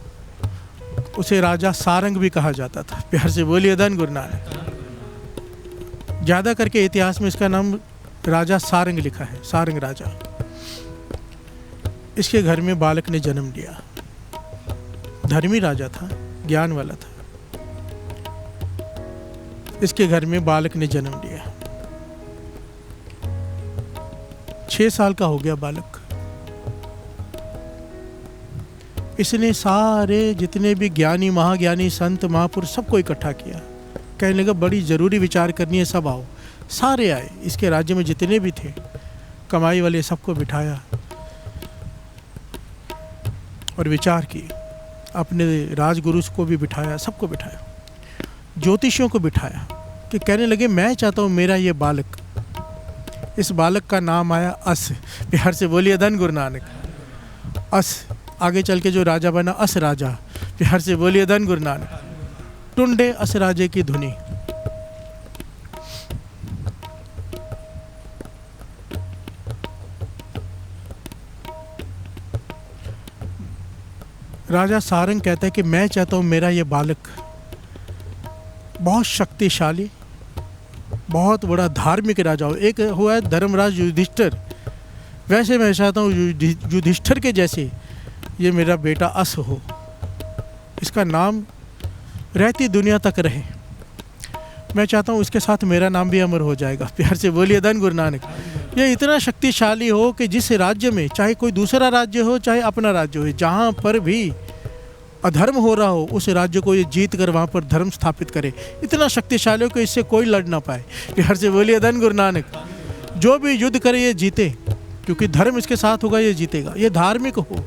उसे राजा सारंग भी कहा जाता था। प्यार से बोलिए धन गुरु नानक। ज़्यादा करके इतिहास में इसका नाम राजा सारंग लिखा है, सारंग राजा। इसके घर में बालक ने जन्म लिया। धर्मी राजा था, ज्ञान वाला था। इसके घर में बालक ने जन्म लिया। 6 साल का हो गया बालक। इसने सारे जितने भी ज्ञानी, महाज्ञानी, संत, महापुरुष सबको इकट्ठा किया। कहने लगा बड़ी ज़रूरी विचार करनी है, सब आओ। सारे आए, इसके राज्य में जितने भी थे कमाई वाले, सबको बिठाया और विचार की। अपने राजगुरु को भी बिठाया, सबको बिठाया, ज्योतिषियों को बिठाया कि कहने लगे मैं चाहता हूँ मेरा ये बालक, इस बालक का नाम आया अस। प्यार से बोलिए धन गुरु नानक। अस आगे चल के जो राजा बना, अस राजा। प्यार से बोलिए धन गुरु नानक। टुंडे अस राजे की धुनी। राजा सारंग कहता है कि मैं चाहता हूँ मेरा ये बालक बहुत शक्तिशाली, बहुत बड़ा धार्मिक राजा हो। एक हुआ है धर्मराज युधिष्ठिर, वैसे मैं चाहता हूँ युधिष्ठिर के जैसे ये मेरा बेटा अस हो, इसका नाम रहती दुनिया तक रहे। मैं चाहता हूँ इसके साथ मेरा नाम भी अमर हो जाएगा। प्यार से बोलिए धन गुरु नानक। ये इतना शक्तिशाली हो कि जिस राज्य में, चाहे कोई दूसरा राज्य हो चाहे अपना राज्य हो, जहाँ पर भी अधर्म हो रहा हो उस राज्य को ये जीत कर वहाँ पर धर्म स्थापित करे। इतना शक्तिशाली हो कि इससे कोई लड़ ना पाए। प्यार से बोलिए धन गुरु नानक। जो भी युद्ध करे ये जीते, क्योंकि धर्म इसके साथ होगा, ये जीतेगा। ये धार्मिक हो,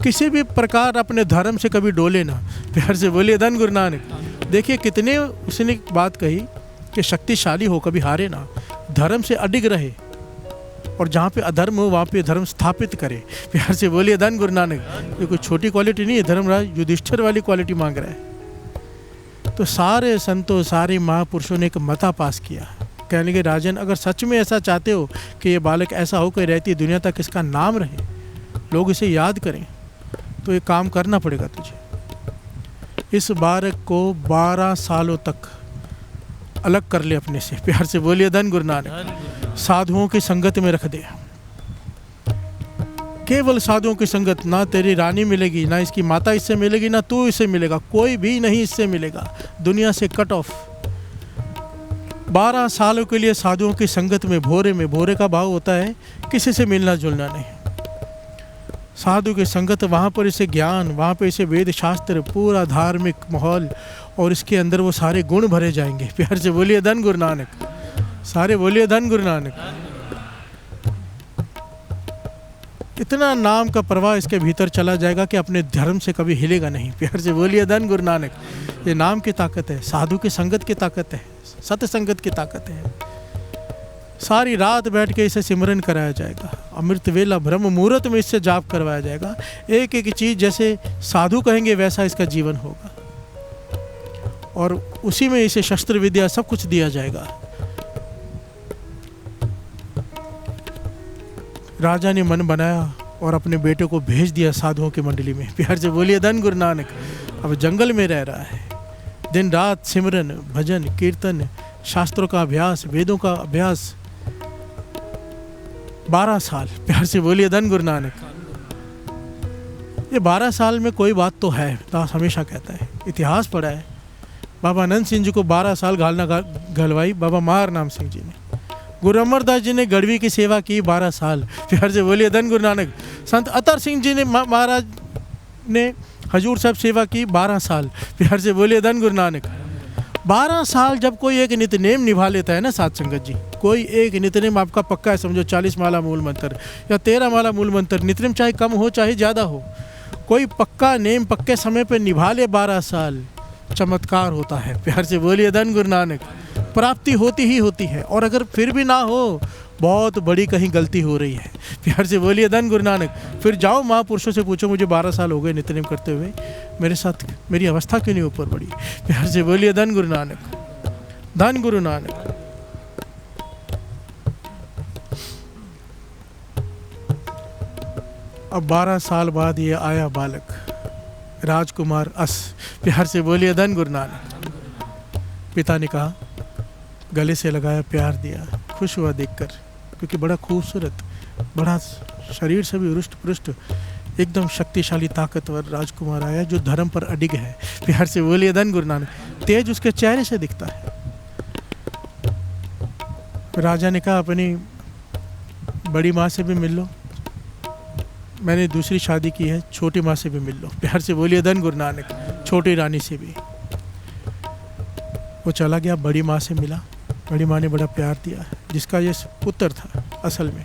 किसी भी प्रकार अपने धर्म से कभी डोले ना। प्यार से बोलिए धन गुरु नानक। देखिए कितने उसने बात कही कि शक्तिशाली हो, कभी हारे ना, धर्म से अडिग रहे, और जहाँ पे अधर्म हो वहाँ पे धर्म स्थापित करे। प्यार से बोलिए धन गुरु नानक। ये कोई छोटी क्वालिटी नहीं है, धर्मराज युधिष्ठिर वाली क्वालिटी मांग रहा है। तो सारे संतों, सारे महापुरुषों ने एक मता पास किया, कहने लगे राजन अगर सच में ऐसा चाहते हो कि ये बालक ऐसा हो कि रहती दुनिया तक इसका नाम रहे, लोग इसे याद करें, तो ये काम करना पड़ेगा तुझे। इस बालक को 12 सालों तक अलग कर ले अपने से। प्यार से बोलिए धन गुरु नानक। साधुओं की संगत में रख दे, केवल साधुओं की संगत। ना तेरी रानी मिलेगी, ना इसकी माता इससे मिलेगी, ना तू इससे मिलेगा, कोई भी नहीं इससे मिलेगा, दुनिया से कट ऑफ। 12 सालों के लिए साधुओं की संगत में, भोरे का भाव होता है किसी से मिलना जुलना नहीं। साधु की संगत, वहाँ पर इसे ज्ञान, वहाँ पर इसे वेद शास्त्र, पूरा धार्मिक माहौल, और इसके अंदर वो सारे गुण भरे जाएंगे। प्यार से बोलिए धन गुरु नानक। सारे बोलिए धन गुरु नानक। इतना नाम का प्रवाह इसके भीतर चला जाएगा कि अपने धर्म से कभी हिलेगा नहीं। प्यार से बोलिए धन गुरु नानक। ये नाम की ताकत है, साधु की संगत की ताकत है, सत्य संगत की ताकत है। सारी रात बैठ के इसे सिमरन कराया जाएगा, अमृत वेला ब्रह्म मुहूर्त में इससे जाप करवाया जाएगा। एक एक चीज़ जैसे साधु कहेंगे वैसा इसका जीवन होगा, और उसी में इसे शस्त्र विद्या सब कुछ दिया जाएगा। राजा ने मन बनाया और अपने बेटे को भेज दिया साधुओं की मंडली में। प्यार से बोलिए धन गुरु नानक। अब जंगल में रह रहा है, दिन रात सिमरन, भजन, कीर्तन, शास्त्रों का अभ्यास, वेदों का अभ्यास, 12 साल। प्यार से बोलिए धन गुरु नानक। ये 12 साल में कोई बात तो है, दास हमेशा कहता है, इतिहास पढ़ा है। बाबा अनंत सिंह जी को 12 साल घालना घलवाई बाबा मार नाम सिंह जी ने। गुरु अमरदास जी ने गढ़वी की सेवा की 12 साल। प्यार से बोलिए धन गुरु नानक। संत अतर सिंह जी ने महाराज ने हजूर साहब सेवा की 12 साल। प्यार से बोलिए धन गुरु नानक। 12 साल जब कोई एक नित्यनेम निभा लेता है ना साध संगत जी, कोई एक नित्यनेम आपका पक्का है, समझो 40 माला मूल मंत्र या 13 माला मूल मंत्र, नित्यनेम चाहे कम हो चाहे ज़्यादा हो, कोई पक्का नेम पक्के समय पे निभा ले 12 साल, चमत्कार होता है। प्यार से बोलिए धन गुरु नानक। प्राप्ति होती ही होती है, और अगर फिर भी ना हो, बहुत बड़ी कहीं गलती हो रही है। प्यार से बोलिए धन गुरु नानक। फिर जाओ महापुरुषों से पूछो, मुझे 12 साल हो गए नित्यनेम करते हुए, मेरे साथ मेरी अवस्था क्यों नहीं ऊपर बढ़ी। प्यार से बोलिए धन गुरु नानक। धन गुरु नानक। अब 12 साल बाद ये आया बालक, राजकुमार अस। प्यार से बोलिए धन गुरु नानक। पिता ने कहा, गले से लगाया, प्यार दिया, खुश हुआ देखकर, क्योंकि बड़ा खूबसूरत, बड़ा शरीर से भी रुष्ट पुष्ट, एकदम शक्तिशाली ताकतवर राजकुमार आया जो धर्म पर अडिग है। प्यार से बोलिए धन गुरु नानक। तेज उसके चेहरे से दिखता है। राजा ने कहा, अपनी बड़ी माँ से भी मिल लो, मैंने दूसरी शादी की है, छोटी माँ से भी मिल लो। प्यार से बोलिए धन गुरु नानक। छोटी रानी से भी। वो चला गया, बड़ी माँ से मिला, बड़ी माँ ने बड़ा प्यार दिया, जिसका ये पुत्र था असल में।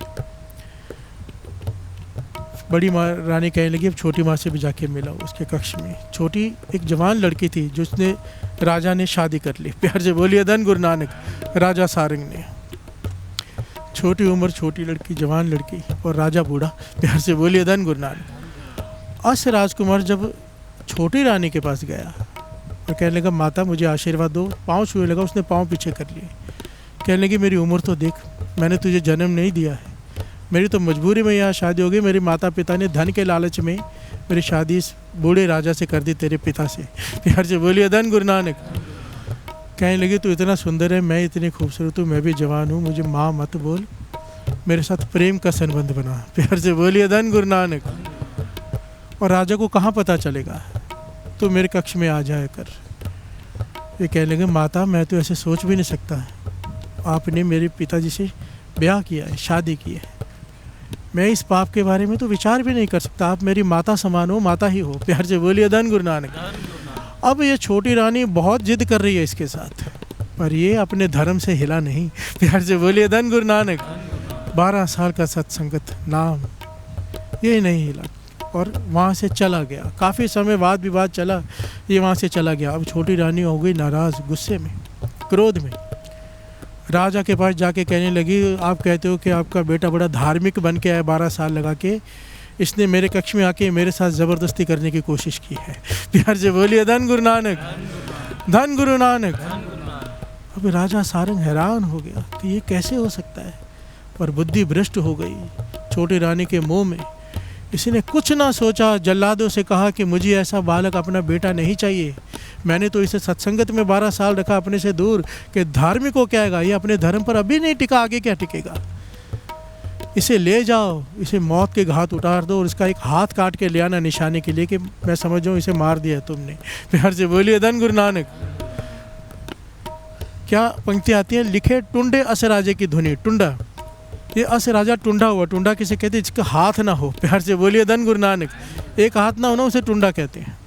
बड़ी माँ रानी कहने लगी, अब छोटी माँ से भी जाके मिला उसके कक्ष में। छोटी एक जवान लड़की थी जिसने राजा ने शादी कर ली। प्यार से बोलिए धन गुरु नानक। राजा सारंग ने, छोटी उम्र, छोटी लड़की, जवान लड़की, और राजा बूढ़ा। प्यार से बोलिए धन गुरु नानक। अस राजकुमार जब छोटी रानी के पास गया और कहने लगा, माता मुझे आशीर्वाद दो, पाँव छूने लगा, उसने पाँव पीछे कर लिए। कहने लगी, मेरी उम्र तो देख, मैंने तुझे जन्म नहीं दिया है, मेरी तो मजबूरी में यहाँ शादी हो गई। मेरे माता पिता ने धन के लालच में मेरी शादी इस बूढ़े राजा से कर दी तेरे पिता से। प्यार से बोलिए धन गुरु नानक। कहने लगी तू इतना सुंदर है, मैं इतनी खूबसूरत हूँ, मैं भी जवान हूँ, मुझे माँ मत बोल, मेरे साथ प्रेम का संबंध बना। प्यार से बोलिए धन गुरु नानक। और राजा को कहाँ पता चलेगा, तो मेरे कक्ष में आ जाया कर। ये कहने लगे माता मैं तो ऐसे सोच भी नहीं सकता, आपने मेरे पिताजी से ब्याह किया है, शादी की है, मैं इस पाप के बारे में तो विचार भी नहीं कर सकता, आप मेरी माता समान हो, माता ही हो। प्यार से बोलिए धन गुरु नानक। अब ये छोटी रानी बहुत जिद कर रही है इसके साथ, पर ये अपने धर्म से हिला नहीं। प्यार से बोलिए धन गुरु नानक। 12 साल का सत्संगत नाम, ये नहीं हिला और वहाँ से चला गया। काफ़ी समय वाद विवाद चला, ये वहाँ से चला गया। अब छोटी रानी हो गई नाराज़, गुस्से में, क्रोध में। राजा के पास जाके कहने लगी आप कहते हो कि आपका बेटा बड़ा धार्मिक बन के आया, 12 साल लगा के, इसने मेरे कक्ष में आके मेरे साथ ज़बरदस्ती करने की कोशिश की है। प्यार से बोलिए धन गुरु नानक, धन गुरु नानक। अब राजा सारंग हैरान हो गया कि ये कैसे हो सकता है, पर बुद्धि भ्रष्ट हो गई छोटी रानी के मुंह में। इसने कुछ ना सोचा, जल्लादों से कहा कि मुझे ऐसा बालक अपना बेटा नहीं चाहिए, मैंने तो इसे सत्संगत में 12 साल रखा अपने से दूर, कि धार्मिक को क्या है, ये अपने धर्म पर अभी नहीं टिका, आगे क्या टिकेगा। इसे ले जाओ, इसे मौत के घाट उतार दो और इसका एक हाथ काट के ले आना निशाने के लिए कि मैं समझ जाऊँ इसे मार दिया तुमने। प्यार से बोलिए धन गुरु नानक। क्या पंक्ति आती है, लिखे टुंडे अस राजे की धुनी। टुंडा, ये अस राजा टुंडा हुआ। टुंडा किसे कहते हैं, जिसका हाथ ना हो। प्यार से बोलिए धन गुरु नानक। एक हाथ ना हो ना, उसे टुंडा कहते हैं।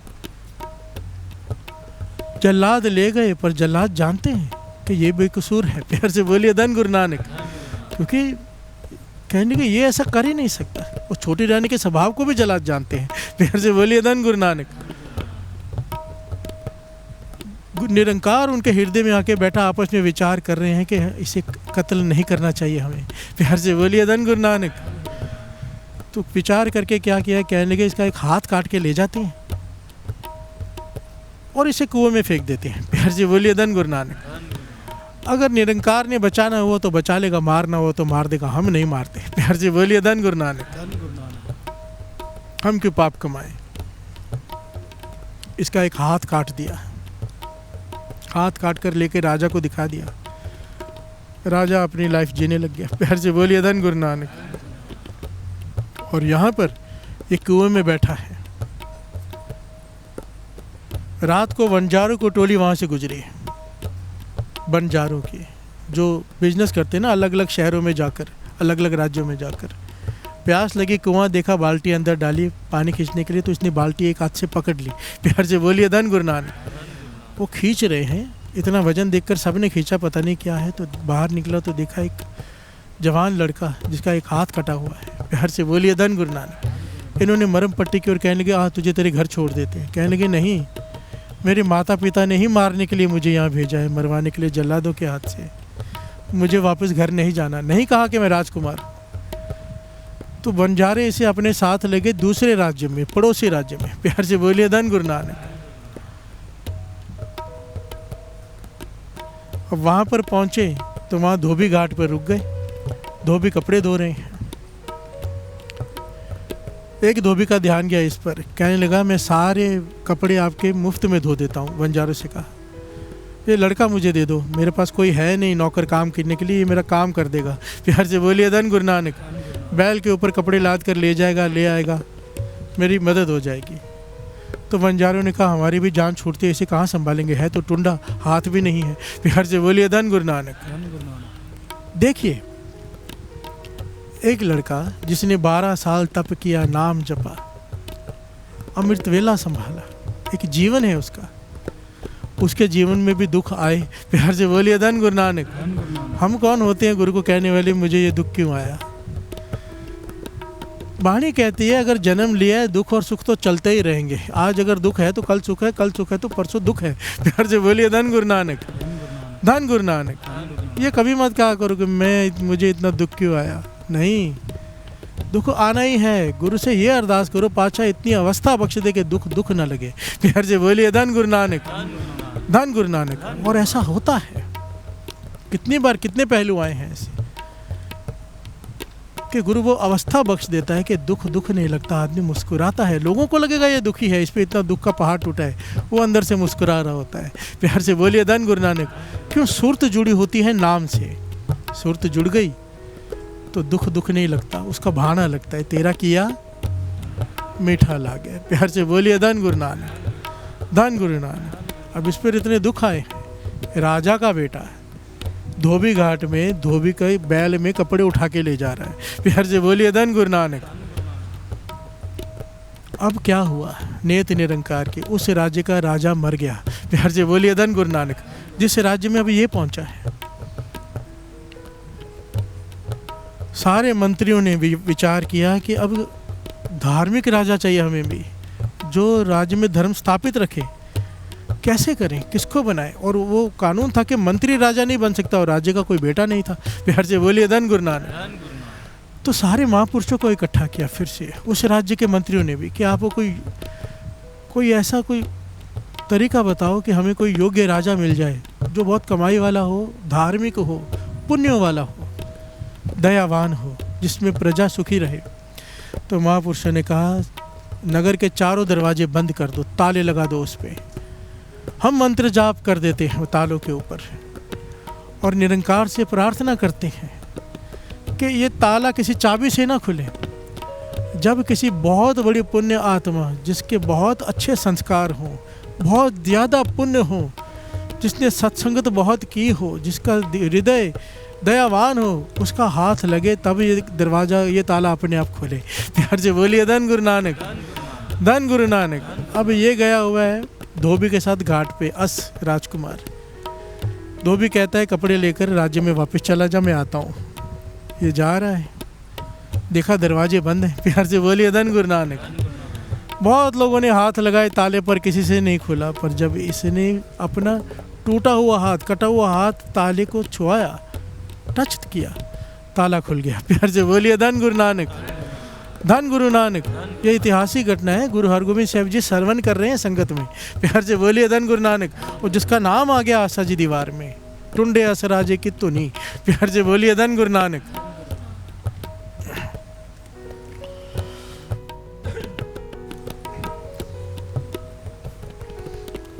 जल्लाद ले गए, पर जल्लाद जानते हैं कि ये बेकसूर है। प्यार से बोलिए धन गुरु नानक। क्योंकि कहने कि ये ऐसा कर ही नहीं सकता, और छोटी रानी के स्वभाव को भी जल्लाद जानते हैं। प्यार से बोलिए धन गुरु नानक। निरंकार उनके हृदय में आके बैठा, आपस में विचार कर रहे हैं कि इसे कत्ल नहीं करना चाहिए हमें। प्यार से बोलिए धन गुरु नानक। तो विचार करके क्या किया, कहने लगे इसका एक हाथ काट के ले जाते हैं और इसे कुएं में फेंक देते हैं। प्यार से बोलिए धन गुरु नानक। अगर निरंकार ने बचाना हुआ तो बचा लेगा, मारना हुआ तो मार देगा, हम नहीं मारते। प्यार से बोलिए धन गुरु नानक। हम क्यों पाप कमाए। इसका एक हाथ काट दिया, हाथ काट कर लेके राजा को दिखा दिया। राजा अपनी लाइफ जीने लग गया। प्यार से बोलिए धन गुरु नानक। और यहाँ पर एक कुएं में बैठा है। रात को बंजारों को टोली वहाँ से गुजरी, बंजारों की जो बिजनेस करते हैं ना, अलग अलग शहरों में जाकर, अलग अलग राज्यों में जाकर। प्यास लगी, कुआं देखा, बाल्टी अंदर डाली पानी खींचने के लिए, तो इसने बाल्टी एक हाथ से पकड़ ली। प्यार से बोलिए धन गुरु नानक। वो खींच रहे हैं, इतना वजन देखकर सबने खींचा, पता नहीं क्या है, तो बाहर निकला तो देखा एक जवान लड़का जिसका एक हाथ कटा हुआ है। प्यार से बोलिए धन गुरु नानक। इन्होंने मरम पट्टी की और कहने लगे तुझे तेरे घर छोड़ देते हैं। कहने लगे नहीं, मेरे माता पिता ने ही मारने के लिए मुझे यहाँ भेजा है, मरवाने के लिए जल्लादों के हाथ से, मुझे वापस घर नहीं जाना। नहीं कहा कि मैं राजकुमार। तो बंजारे इसे अपने साथ ले गए दूसरे राज्य में, पड़ोसी राज्य में। प्यार से बोलिए धन गुरु नानक। अब वहाँ पर पहुँचे तो वहाँ धोबी घाट पर रुक गए। धोबी कपड़े धो रहे हैं। एक धोबी का ध्यान गया इस पर, कहने लगा मैं सारे कपड़े आपके मुफ्त में धो देता हूँ। बंजारों से कहा ये लड़का मुझे दे दो, मेरे पास कोई है नहीं नौकर काम करने के लिए, ये मेरा काम कर देगा। प्यार से बोलिए धन गुरु नानक। बैल के ऊपर कपड़े लाद कर ले जाएगा, ले आएगा, मेरी मदद हो जाएगी। तो बंजारों ने कहा हमारी भी जान छूटती है, इसे कहाँ संभालेंगे, है तो टुंडा, हाथ भी नहीं है। प्यार से बोलिए धन गुरु नानक। देखिए एक लड़का जिसने 12 साल तप किया, नाम जपा, अमृत वेला संभाला, एक जीवन है उसका, उसके जीवन में भी दुख आए। प्यार से बोलिए धन गुरु नानक। हम कौन होते हैं गुरु को कहने वाले मुझे ये दुख क्यों आया। वाणी कहती है अगर जन्म लिया है दुख और सुख तो चलते ही रहेंगे। आज अगर दुख है तो कल सुख है, कल सुख है तो परसों दुख है। प्यार से बोलिए धन गुरु नानक। धन गुरु नानक। ये कभी मत कहा करो कि मुझे इतना दुख क्यों आया। नहीं, दुख आना ही है। गुरु से ये अरदास करो पातशाह इतनी अवस्था बख्श दे कि दुख दुख ना लगे। प्यार से बोलिए धन गुरु नानक। धन गुरु नानक। और ऐसा होता है, कितनी बार कितने पहलू आए हैं ऐसे। कि गुरु वो अवस्था बख्श देता है कि दुख नहीं लगता, आदमी मुस्कुराता है। लोगों को लगेगा ये दुखी है, इस पे इतना दुख का पहाड़ टूटा है, वो अंदर से मुस्कुरा रहा होता है। प्यार से बोलिए धन गुरु नानक। क्यों? सुरत जुड़ी होती है नाम से, सुरत जुड़ गई तो दुख नहीं लगता, उसका भाना लगता है, तेरा किया मीठा लागे। प्यार से बोलिए धन गुरु नानक, धन गुरु नानक। अब इस पर इतने दुख आए हैं। राजा का बेटा है, धोबी घाट में धोबी के बैल में कपड़े उठा के ले जा रहा है। प्यार से बोलिए धन गुरु नानक। अब क्या हुआ? नेत निरंकार के उस राज्य का राजा मर गया। प्यार से बोलिए धन गुरु नानक। जिस राज्य में अभी ये पहुंचा है, सारे मंत्रियों ने भी विचार किया कि अब धार्मिक राजा चाहिए हमें भी, जो राज्य में धर्म स्थापित रखे। कैसे करें, किसको बनाए? और वो कानून था कि मंत्री राजा नहीं बन सकता, और राज्य का कोई बेटा नहीं था। प्यार से बोलिए धन गुरु नानक। तो सारे महापुरुषों को इकट्ठा किया फिर से उस राज्य के मंत्रियों ने भी कि आपको कोई ऐसा कोई तरीका बताओ कि हमें कोई योग्य राजा मिल जाए, जो बहुत कमाई वाला हो, धार्मिक हो, पुण्य वाला हो, दयावान हो, जिसमें प्रजा सुखी रहे। तो महापुरुषों ने कहा, नगर के चारों दरवाजे बंद कर दो, ताले लगा दो उस पर, हम मंत्र जाप कर देते हैं तालों के ऊपर, और निरंकार से प्रार्थना करते हैं कि ये ताला किसी चाबी से ना खुले। जब किसी बहुत बड़ी पुण्य आत्मा, जिसके बहुत अच्छे संस्कार हों, बहुत ज़्यादा पुण्य हो, जिसने सत्संगत बहुत की हो, जिसका हृदय दयावान हो, उसका हाथ लगे तब ये दरवाज़ा, ये ताला अपने आप खोले। प्यार से बोलिए धन गुरु नानक, धन गुरु नानक। अब ये गया हुआ है धोबी के साथ घाट पे, अस राजकुमार। धोबी कहता है कपड़े लेकर राज्य में वापस चला जा, मैं आता हूँ। ये जा रहा है, देखा दरवाजे बंद हैं। प्यार से बोलिए धन गुरु नानक। बहुत लोगों ने हाथ लगाए ताले पर, किसी से नहीं खुला। पर जब इसने अपना टूटा हुआ हाथ, कटा हुआ हाथ ताले को छुआया, टच किया, ताला खुल गया। प्यार से बोलिए धन गुरु नानक, धन गुरु नानक। ये ऐतिहासिक घटना है, गुरु हरगोबिंद साहिब जी श्रवण कर रहे हैं संगत में। प्यार से बोलिए धन गुरु नानक। और जिसका नाम आ गया आशा जी दीवार में, टुंडे असराजे की तुनी। प्यार से बोलिए धन गुरु नानक।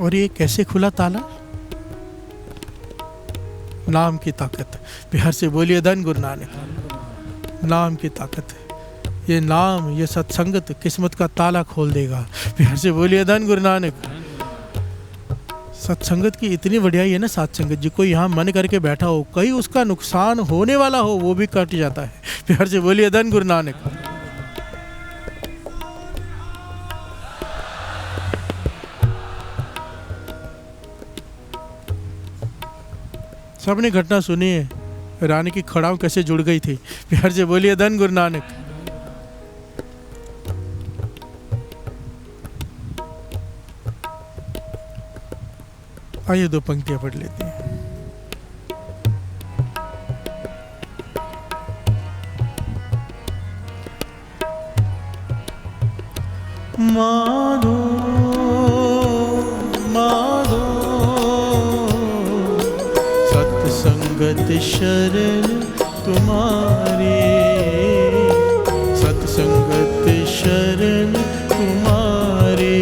और ये कैसे खुला ताला? नाम की ताकत। प्यार से बोलिए धन गुरु नानक। नाम की ताकत, ये नाम, ये सत्संगत किस्मत का ताला खोल देगा। प्यार से बोलिए धन गुरु नानक। सत्संगत की इतनी बढ़ियाई है ना, सत्संगत जी। कोई यहाँ मन करके बैठा हो, कहीं उसका नुकसान होने वाला हो, वो भी कट जाता है। प्यार से बोलिए धन गुरु नानक। सबने घटना सुनी है, रानी की खड़ाऊ कैसे जुड़ गई थी। प्यार से बोलिए धन गुरु नानक। आइए 2 पंक्तियां पढ़ लेते हैं। माधो माधो सत्संगत शरण तुम्हारी, सत्संगत शरण तुम्हारी।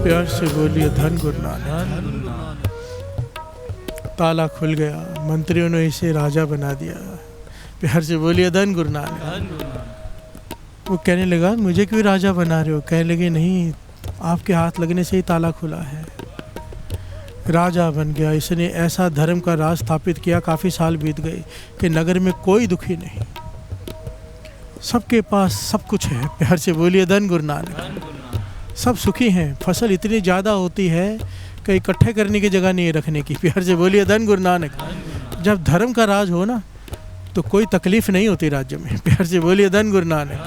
प्यार से बोलिए धन गुरु नानक। ताला खुल गया, मंत्रियों ने इसे राजा बना दिया। प्यार से बोलिए धन गुरु नानक। वो कहने लगा, मुझे क्यों राजा बना रहे हो? कहने लगे, नहीं, आपके हाथ लगने से ही ताला खुला है। राजा बन गया। इसने ऐसा धर्म का राज स्थापित किया, काफ़ी साल बीत गए कि नगर में कोई दुखी नहीं, सबके पास सब कुछ है। प्यार से बोलिए धन गुरु नानक। सब सुखी हैं। फसल इतनी ज़्यादा होती है कि इकट्ठे करने की जगह नहीं है रखने की। प्यार से बोलिए धन गुरु नानक। जब धर्म का राज हो ना, तो कोई तकलीफ नहीं होती राज्य में। प्यार से बोलिए धन गुरु नानक।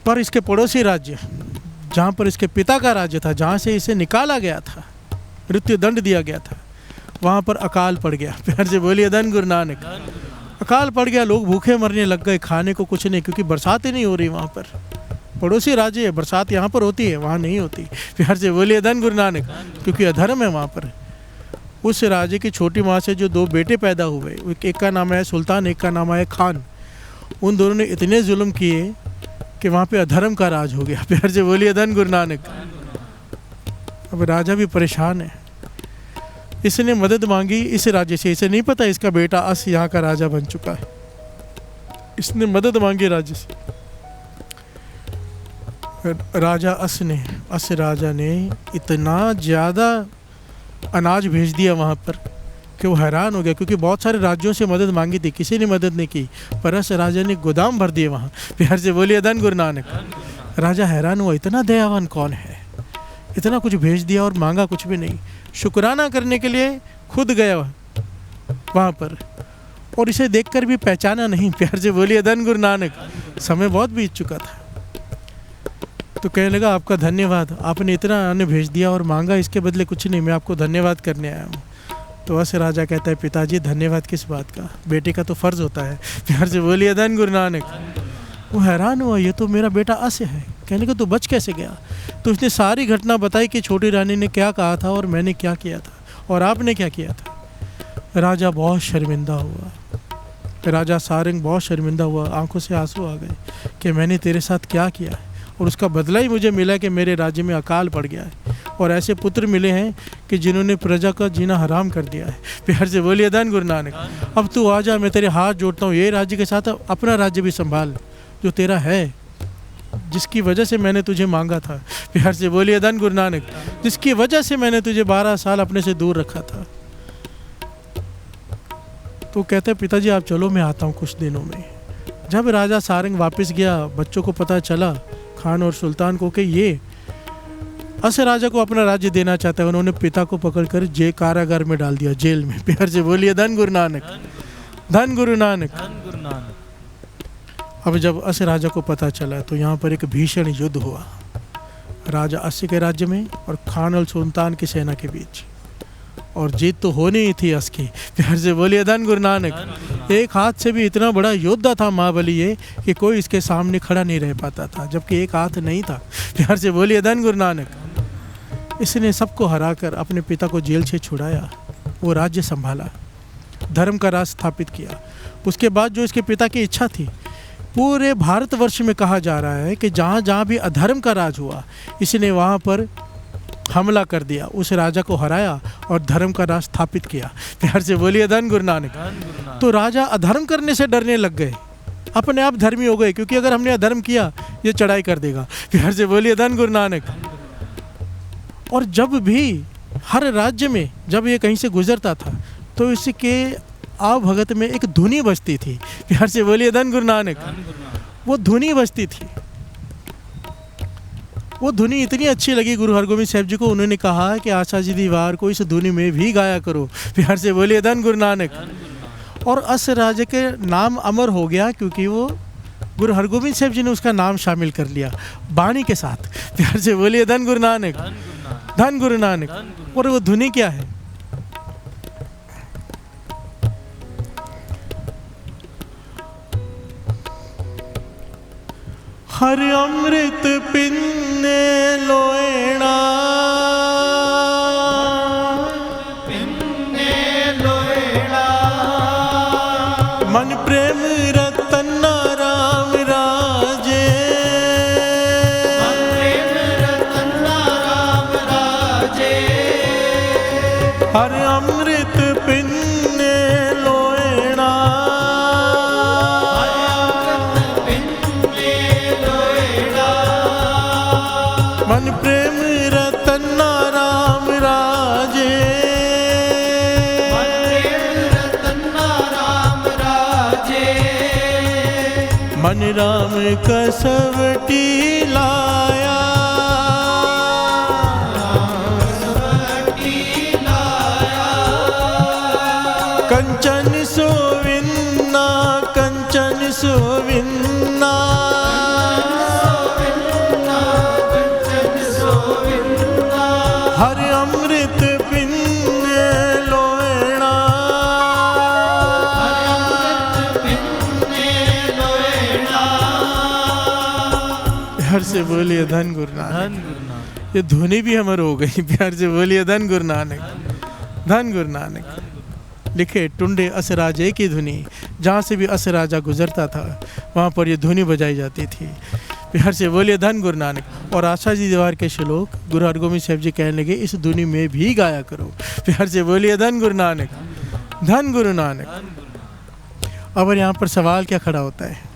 पर इसके पड़ोसी राज्य, जहाँ पर इसके पिता का राज्य था, जहाँ से इसे निकाला गया था, मृत्यु दंड दिया गया था, वहाँ पर अकाल पड़ गया। प्यार से बोलिए धन गुरु नानक। अकाल पड़ गया, लोग भूखे मरने लग गए, खाने को कुछ नहीं, क्योंकि बरसात ही नहीं हो रही वहाँ पर। पड़ोसी राज्य है, बरसात यहाँ पर होती है, वहाँ नहीं होती। प्यार से बोलिए धन गुरु नानक, क्योंकि अधर्म है वहाँ पर। उस राज्य की छोटी माँ से जो 2 बेटे पैदा हुए, एक का नाम है सुल्तान, एक का नाम है खान। उन दोनों ने इतने जुल्म किए कि वहाँ पे अधर्म का राज हो गया। प्यार से बोलिए धन गुरु नानक। अब राजा भी परेशान है, इसने मदद मांगी इस राज्य से। इसे नहीं पता इसका बेटा अस यहाँ का राजा बन चुका है। इसने मदद मांगी राज्य से। राजा अस राजा ने इतना ज़्यादा अनाज भेज दिया वहाँ पर कि वो हैरान हो गया, क्योंकि बहुत सारे राज्यों से मदद मांगी थी, किसी ने मदद नहीं की, पर अस राजा ने गोदाम भर दिए वहाँ। प्यार से बोलिए धन गुरु नानक। राजा हैरान हुआ, इतना दयावान कौन है, इतना कुछ भेज दिया और मांगा कुछ भी नहीं। शुक्राना करने के लिए खुद गया वहाँ पर, और इसे देखकर भी पहचाना नहीं। प्यार से बोलिए धन गुरु नानक। समय बहुत बीत चुका था, तो कहने लगा आपका धन्यवाद, आपने इतना अन्न भेज दिया और मांगा इसके बदले कुछ नहीं, मैं आपको धन्यवाद करने आया हूँ। तो अस राजा कहता है पिताजी धन्यवाद किस बात का, बेटे का तो फ़र्ज़ होता है। प्यार से बोलिए धन गुरु नानक। वो हैरान हुआ, ये तो मेरा बेटा अस है। कहने को तो बच कैसे गया? तो उसने सारी घटना बताई कि छोटी रानी ने क्या कहा था और मैंने क्या किया था और आपने क्या किया था। राजा बहुत शर्मिंदा हुआ, राजा सारंग बहुत शर्मिंदा हुआ, आंखों से आंसू आ गए कि मैंने तेरे साथ क्या किया है, और उसका बदला ही मुझे मिला कि मेरे राज्य में अकाल पड़ गया है और ऐसे पुत्र मिले हैं कि जिन्होंने प्रजा का जीना हराम कर दिया है। प्यार से बोलिए धन गुरु नानक। अब तू आ जा, मैं तेरे हाथ जोड़ता हूँ, ये राज्य के साथ अपना राज्य भी संभाल जो तेरा है, जिसकी वजह से मैंने तुझे मांगा था। प्यार से बोलिए धन गुरु नानक। जिसकी वजह से मैंने तुझे 12 साल अपने से दूर रखा था। तो कहते हैं पिताजी आप चलो, मैं आता हूँ कुछ दिनों में। जब राजा सारंग वापस गया, बच्चों को पता चला, खान और सुल्तान को, कि ये अस राजा को अपना राज्य देना चाहता है। उन्होंने पिता को पकड़कर कारागार में डाल दिया, जेल में। प्यार से बोलिए धन गुरु नानक। धन गुरु नानक। अब जब अस राजा को पता चला तो यहाँ पर एक भीषण युद्ध हुआ, राजा अस के राज्य में और खान और सुल्तान की सेना के बीच, और जीत तो होनी ही थी अस की। प्यार से बोलिए धन गुरु नानक। एक हाथ से भी इतना बड़ा योद्धा था महाबली ये कि कोई इसके सामने खड़ा नहीं रह पाता था, जबकि एक हाथ नहीं था। प्यार से बोलिए धन गुरु नानक। इसने सबको हराकर अपने पिता को जेल से छुड़ाया, वो राज्य संभाला, धर्म का राज स्थापित किया। उसके बाद जो इसके पिता की इच्छा थी, पूरे भारतवर्ष में कहा जा रहा है कि जहाँ जहाँ भी अधर्म का राज हुआ, इसने वहाँ पर हमला कर दिया, उस राजा को हराया और धर्म का राज स्थापित किया। प्यार से बोलिए धन गुरु नानक। तो राजा अधर्म करने से डरने लग गए, अपने आप धर्मी हो गए, क्योंकि अगर हमने अधर्म किया ये चढ़ाई कर देगा। प्यार से बोलिए धन गुरु नानक। और जब भी हर राज्य में जब ये कहीं से गुजरता था तो इसके आवभगत में एक धुनी बजती थी। प्यार से बोलिए धन गुरु नानक। वो धुनी बजती थी, वो धुनी इतनी अच्छी लगी गुरु हरगोबिंद साहब जी को, उन्होंने कहा कि आशा जी दीवार को इस धुनी में भी गाया करो। प्यार से बोलिए धन गुरु नानक। और अस राजा के नाम अमर हो गया, क्योंकि वो गुरु हरगोबिंद साहब जी ने उसका नाम शामिल कर लिया बाणी के साथ। प्यार से बोलिए धन गुरु नानक। धन गुरु नानक। और वो धुनी क्या है? हर अमृत पिन्ने लोएणा, पिन्ने लोएणा, मन प्रेम रतन राम राजे, मन प्रेम रतन राम राजे, हर अमृत पिन्ने लोएणा, मन प्रेम रतन राम राजे, मन प्रेम रतन राम राजे, मन राम कसवटी लाया, कसवटी लाया, कंचन सोविन्ना, कंचन सोविन्ना, हर अमृत पिन्ने लोएणा, प्यार से बोलिए धन गुरु नानक। ये धुनी भी हमार हो गई, प्यार से बोलिए धन गुरु नानक, धन गुरु नानक। लिखे टुंडे असराजे की धुनी, जहाँ से भी असराजा गुजरता था वहाँ पर ये धुनी बजाई जाती थी। प्यार से बोलिए धन गुरु नानक। और आशा जी दीवार के श्लोक गुरु हरगोबिंद साहब जी कहने लगे इस धुनी में भी गाया करो। प्यार से बोलिए धन गुरु नानक, धन गुरु नानक। अब यहाँ पर सवाल क्या खड़ा होता है,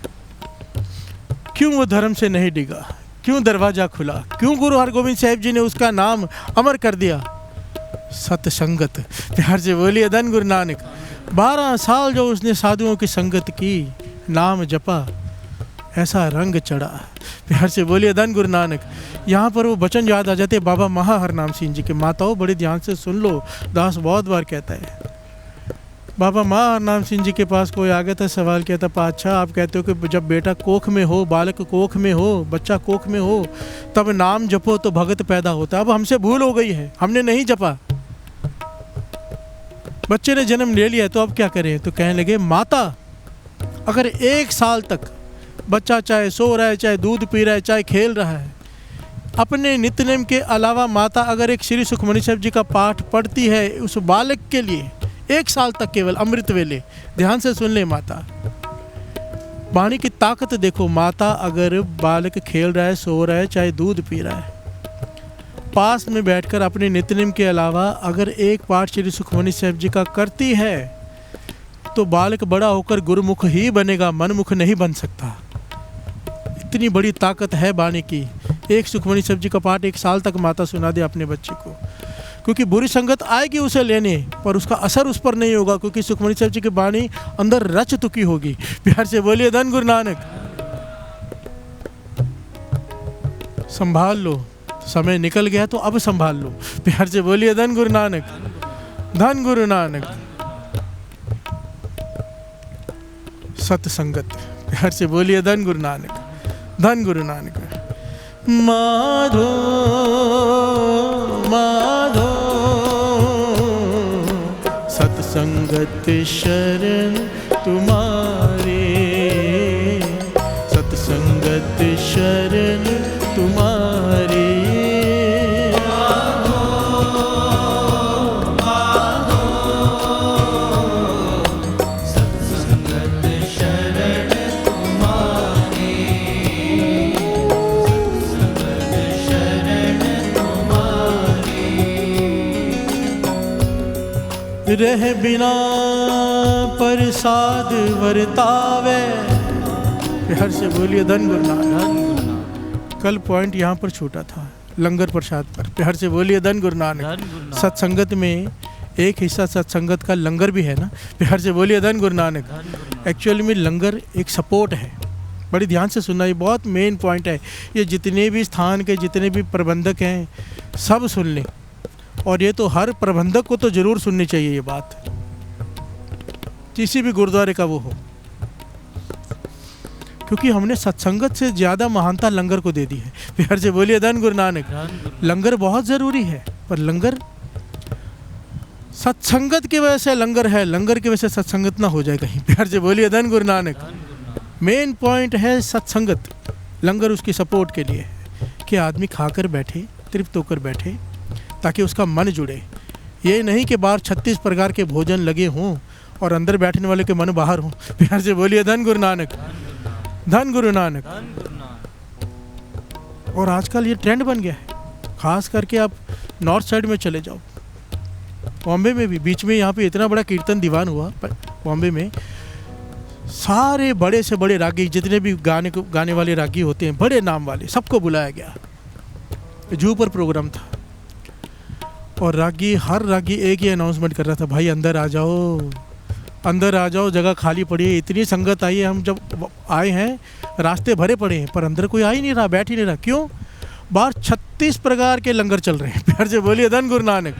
क्यों वो धर्म से नहीं डिगा, क्यों दरवाज़ा खुला, क्यों गुरु हरगोबिंद साहब जी ने उसका नाम अमर कर दिया? सत्संगत। प्यार से बोलिए धन गुरु नानक। 12 साल जो उसने साधुओं की संगत की, नाम जपा, ऐसा रंग चढ़ा। प्यार से बोलिए धन गुरु नानक। यहाँ पर वो वचन याद आ जाते बाबा महा हरनाम सिंह जी के। माताओं बड़े ध्यान से सुन लो, दास बहुत बार कहता है। बाबा महा हरनाम सिंह जी के पास कोई आ गया था, सवाल किया था, पातशाह आप कहते हो कि जब बेटा कोख में हो, बालक कोख में हो, बच्चा कोख में हो, तब नाम जपो तो भगत पैदा होता। अब हमसे भूल हो गई है, हमने नहीं जपा, बच्चे ने जन्म ले लिया, तो अब क्या करें? तो कहने लगे माता अगर 1 साल तक बच्चा चाहे सो रहा है, चाहे दूध पी रहा है, चाहे खेल रहा है, अपने नित्यनेम के अलावा माता अगर एक श्री सुखमनी साहब जी का पाठ पढ़ती है उस बालक के लिए 1 साल तक केवल अमृत वेले, ध्यान से सुन ले माता, वाणी की ताकत देखो। माता अगर बालक खेल रहा है, सो रहा है, चाहे दूध पी रहा है, पास में बैठकर अपने नित्यनेम के अलावा अगर एक पाठ श्री सुखमनी साहब जी का करती है तो बालक बड़ा होकर गुरुमुख ही बनेगा, मनमुख नहीं बन सकता। इतनी बड़ी ताकत है वाणी की। एक सुखमनी साहब जी का पाठ 1 साल तक माता सुना दे अपने बच्चे को, क्योंकि बुरी संगत आएगी उसे लेने पर उसका असर उस पर नहीं होगा, क्योंकि सुखमनी साहब जी की वाणी अंदर रच चुकी होगी। प्यार से बोलिए धन गुरु नानक। संभाल लो, समय निकल गया तो अब संभाल लो। प्यार से बोलिए धन गुरु नानक, धन गुरु नानक। सत्संगत। प्यार से बोलिए धन गुरु नानक, धन गुरु नानक। माधो माधो सत्संगत शरण तुम्हारे, सत्संगत शरण तुम्हारे। रह बिना प्रसाद वर्तावे। हर से बोलिए धन गुरु नानक। कल पॉइंट यहाँ पर छूटा था, लंगर प्रसाद पर। प्यार से बोलिए धन गुरु नानक। सत्संगत में एक हिस्सा सत्संगत का लंगर भी है ना। प्यार से बोलिए धन गुरु नानक। एक्चुअली में लंगर एक सपोर्ट है, बड़ी ध्यान से सुनना, ये बहुत मेन पॉइंट है। ये जितने भी स्थान के जितने भी प्रबंधक हैं सब सुन लें, और ये तो हर प्रबंधक को तो ज़रूर सुननी चाहिए ये बात, किसी भी गुरुद्वारे का वो हो, क्योंकि हमने सत्संगत से ज़्यादा महानता लंगर को दे दी है। प्यार से बोलिए धन गुरु नानक। लंगर बहुत ज़रूरी है, पर लंगर सत्संगत की वजह से लंगर है, लंगर की वजह से सत्संगत ना हो जाए कहीं। प्यार से बोलिए धन गुरु नानक। मेन पॉइंट है सत्संगत, लंगर उसकी सपोर्ट के लिए है कि आदमी खाकर बैठे, तृप्त होकर बैठे, ताकि उसका मन जुड़े। ये नहीं कि बाहर 36 प्रकार के भोजन लगे हों और अंदर बैठने वाले के मन बाहर हों। प्यार से बोलिए धन गुरु नानक, धन गुरु नानक। और आजकल ये ट्रेंड बन गया है, खास करके आप नॉर्थ साइड में चले जाओ, बॉम्बे में भी बीच में यहाँ पे इतना बड़ा कीर्तन दीवान हुआ बॉम्बे में, सारे बड़े से बड़े रागी जितने भी गाने वाले रागी होते हैं, बड़े नाम वाले, सबको बुलाया गया। जू पर प्रोग्राम था और हर रागी एक ही अनाउंसमेंट कर रहा था, भाई अंदर आ जाओ, अंदर आ जाओ, जगह खाली पड़ी है। इतनी संगत आई है, हम जब आए हैं रास्ते भरे पड़े हैं, पर अंदर कोई आ ही नहीं रहा, बैठ ही नहीं रहा। क्यों? बाहर 36 प्रकार के लंगर चल रहे हैं। प्यार से बोलिए धन गुरु नानक।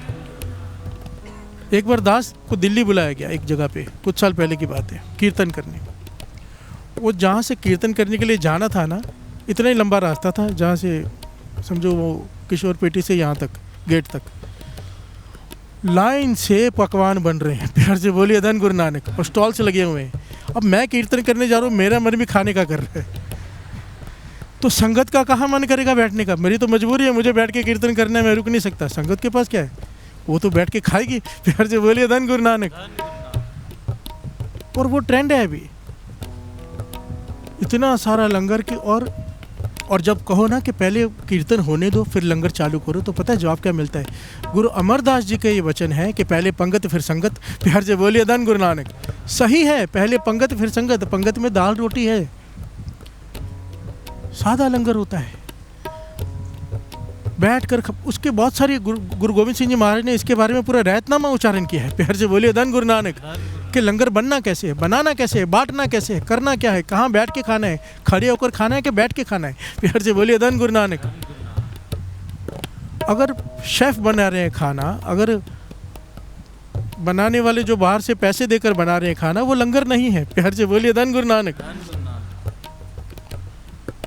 एक बार दास को दिल्ली बुलाया गया एक जगह पे, कुछ साल पहले की बात है, कीर्तन करने। वो जहाँ से कीर्तन करने के लिए जाना था ना, इतना ही लंबा रास्ता था, जहाँ से समझो वो किशोर पेटी से यहाँ तक गेट तक लाइन से पकवान बन रहे हैं। प्यार से बोलिए धन गुरु नानक। और स्टॉल से लगे हुए हैं। अब मैं कीर्तन करने जा रहा हूँ, मेरा मन भी खाने का कर रहा है। तो संगत का कहाँ मन करेगा बैठने का? मेरी तो मजबूरी है, मुझे बैठ के कीर्तन करना है, मैं रुक नहीं सकता। संगत के पास क्या है, वो तो बैठ के खाएगी। प्यार से बोलिए धन गुरु नानक। और वो ट्रेंड है अभी, इतना सारा लंगर की। और जब कहो ना कि पहले कीर्तन होने दो फिर लंगर चालू करो, तो पता है जवाब क्या मिलता है? गुरु अमरदास जी का ये वचन है कि पहले पंगत फिर संगत। प्यार से बोलिए धन गुरु नानक। सही है, पहले पंगत फिर संगत। पंगत में दाल रोटी है, सादा लंगर होता है, बैठकर उसके बहुत सारी गुरु गोविंद सिंह जी महाराज ने इसके बारे में पूरा रहतनामा उच्चारण किया है। प्यार से बोलिए धन गुरु नानक। कि लंगर बनना कैसे है, बनाना कैसे है, बांटना कैसे है, करना क्या है, कहाँ बैठ के खाना है, खड़े होकर खाना है कि बैठ के खाना है। प्यार से बोलिए धन गुरु नानक। अगर शेफ बना रहे हैं खाना, अगर बनाने वाले जो बाहर से पैसे देकर बना रहे हैं खाना, वो लंगर नहीं है। प्यार से बोलिए धन गुरु नानक।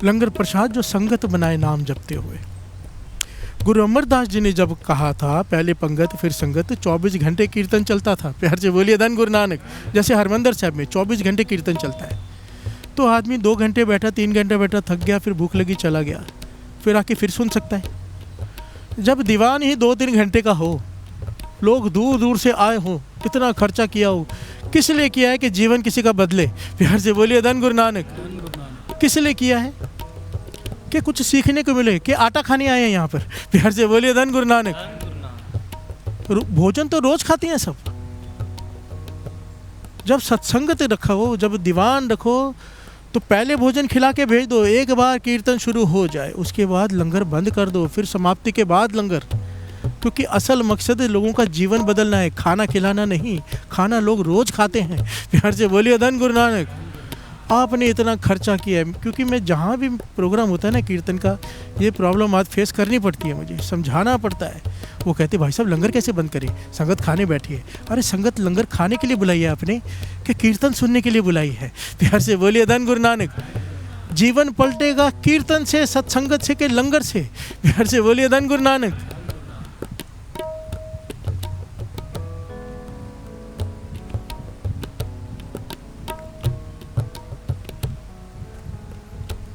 लंगर प्रसाद जो संगत बनाए नाम जपते हुए। गुरु अमरदास जी ने जब कहा था पहले पंगत फिर संगत, 24 घंटे कीर्तन चलता था। प्यार से बोलिए धन गुरु नानक। जैसे हरमंदिर साहब में 24 घंटे कीर्तन चलता है, तो आदमी 2 घंटे बैठा, 3 घंटे बैठा, थक गया, फिर भूख लगी, चला गया, फिर आके फिर सुन सकता है। जब दीवान ही 2-3 घंटे का हो, लोग दूर दूर से आए हों, इतना खर्चा किया हो, किस लिए किया है? कि जीवन किसी का बदले। प्यार से बोलिए धन गुरु नानक। किस लिए किया है? कि कुछ सीखने को मिले, कि आटा खाने आए हैं यहाँ पर। प्यार से बोलिए धन गुरु नानक। भोजन तो रोज खाते हैं सब। जब सत्संगत रखो, जब दीवान रखो, तो पहले भोजन खिला के भेज दो। एक बार कीर्तन शुरू हो जाए उसके बाद लंगर बंद कर दो, फिर समाप्ति के बाद लंगर। क्योंकि असल मकसद लोगों का जीवन बदलना है, खाना खिलाना नहीं। खाना लोग रोज खाते हैं। प्यार से बोलिए धन गुरु नानक। आपने इतना खर्चा किया है, क्योंकि मैं जहाँ भी प्रोग्राम होता है ना कीर्तन का, ये प्रॉब्लम आज फेस करनी पड़ती है, मुझे समझाना पड़ता है। वो कहते भाई साहब लंगर कैसे बंद करें, संगत खाने बैठी है। अरे संगत लंगर खाने के लिए बुलाई है आपने, कि कीर्तन सुनने के लिए बुलाई है। प्यार से बोलिए धन गुरु नानक। जीवन पलटेगा कीर्तन से, सत्संगत से, के लंगर से। प्यार से बोलिए धन गुरु नानक।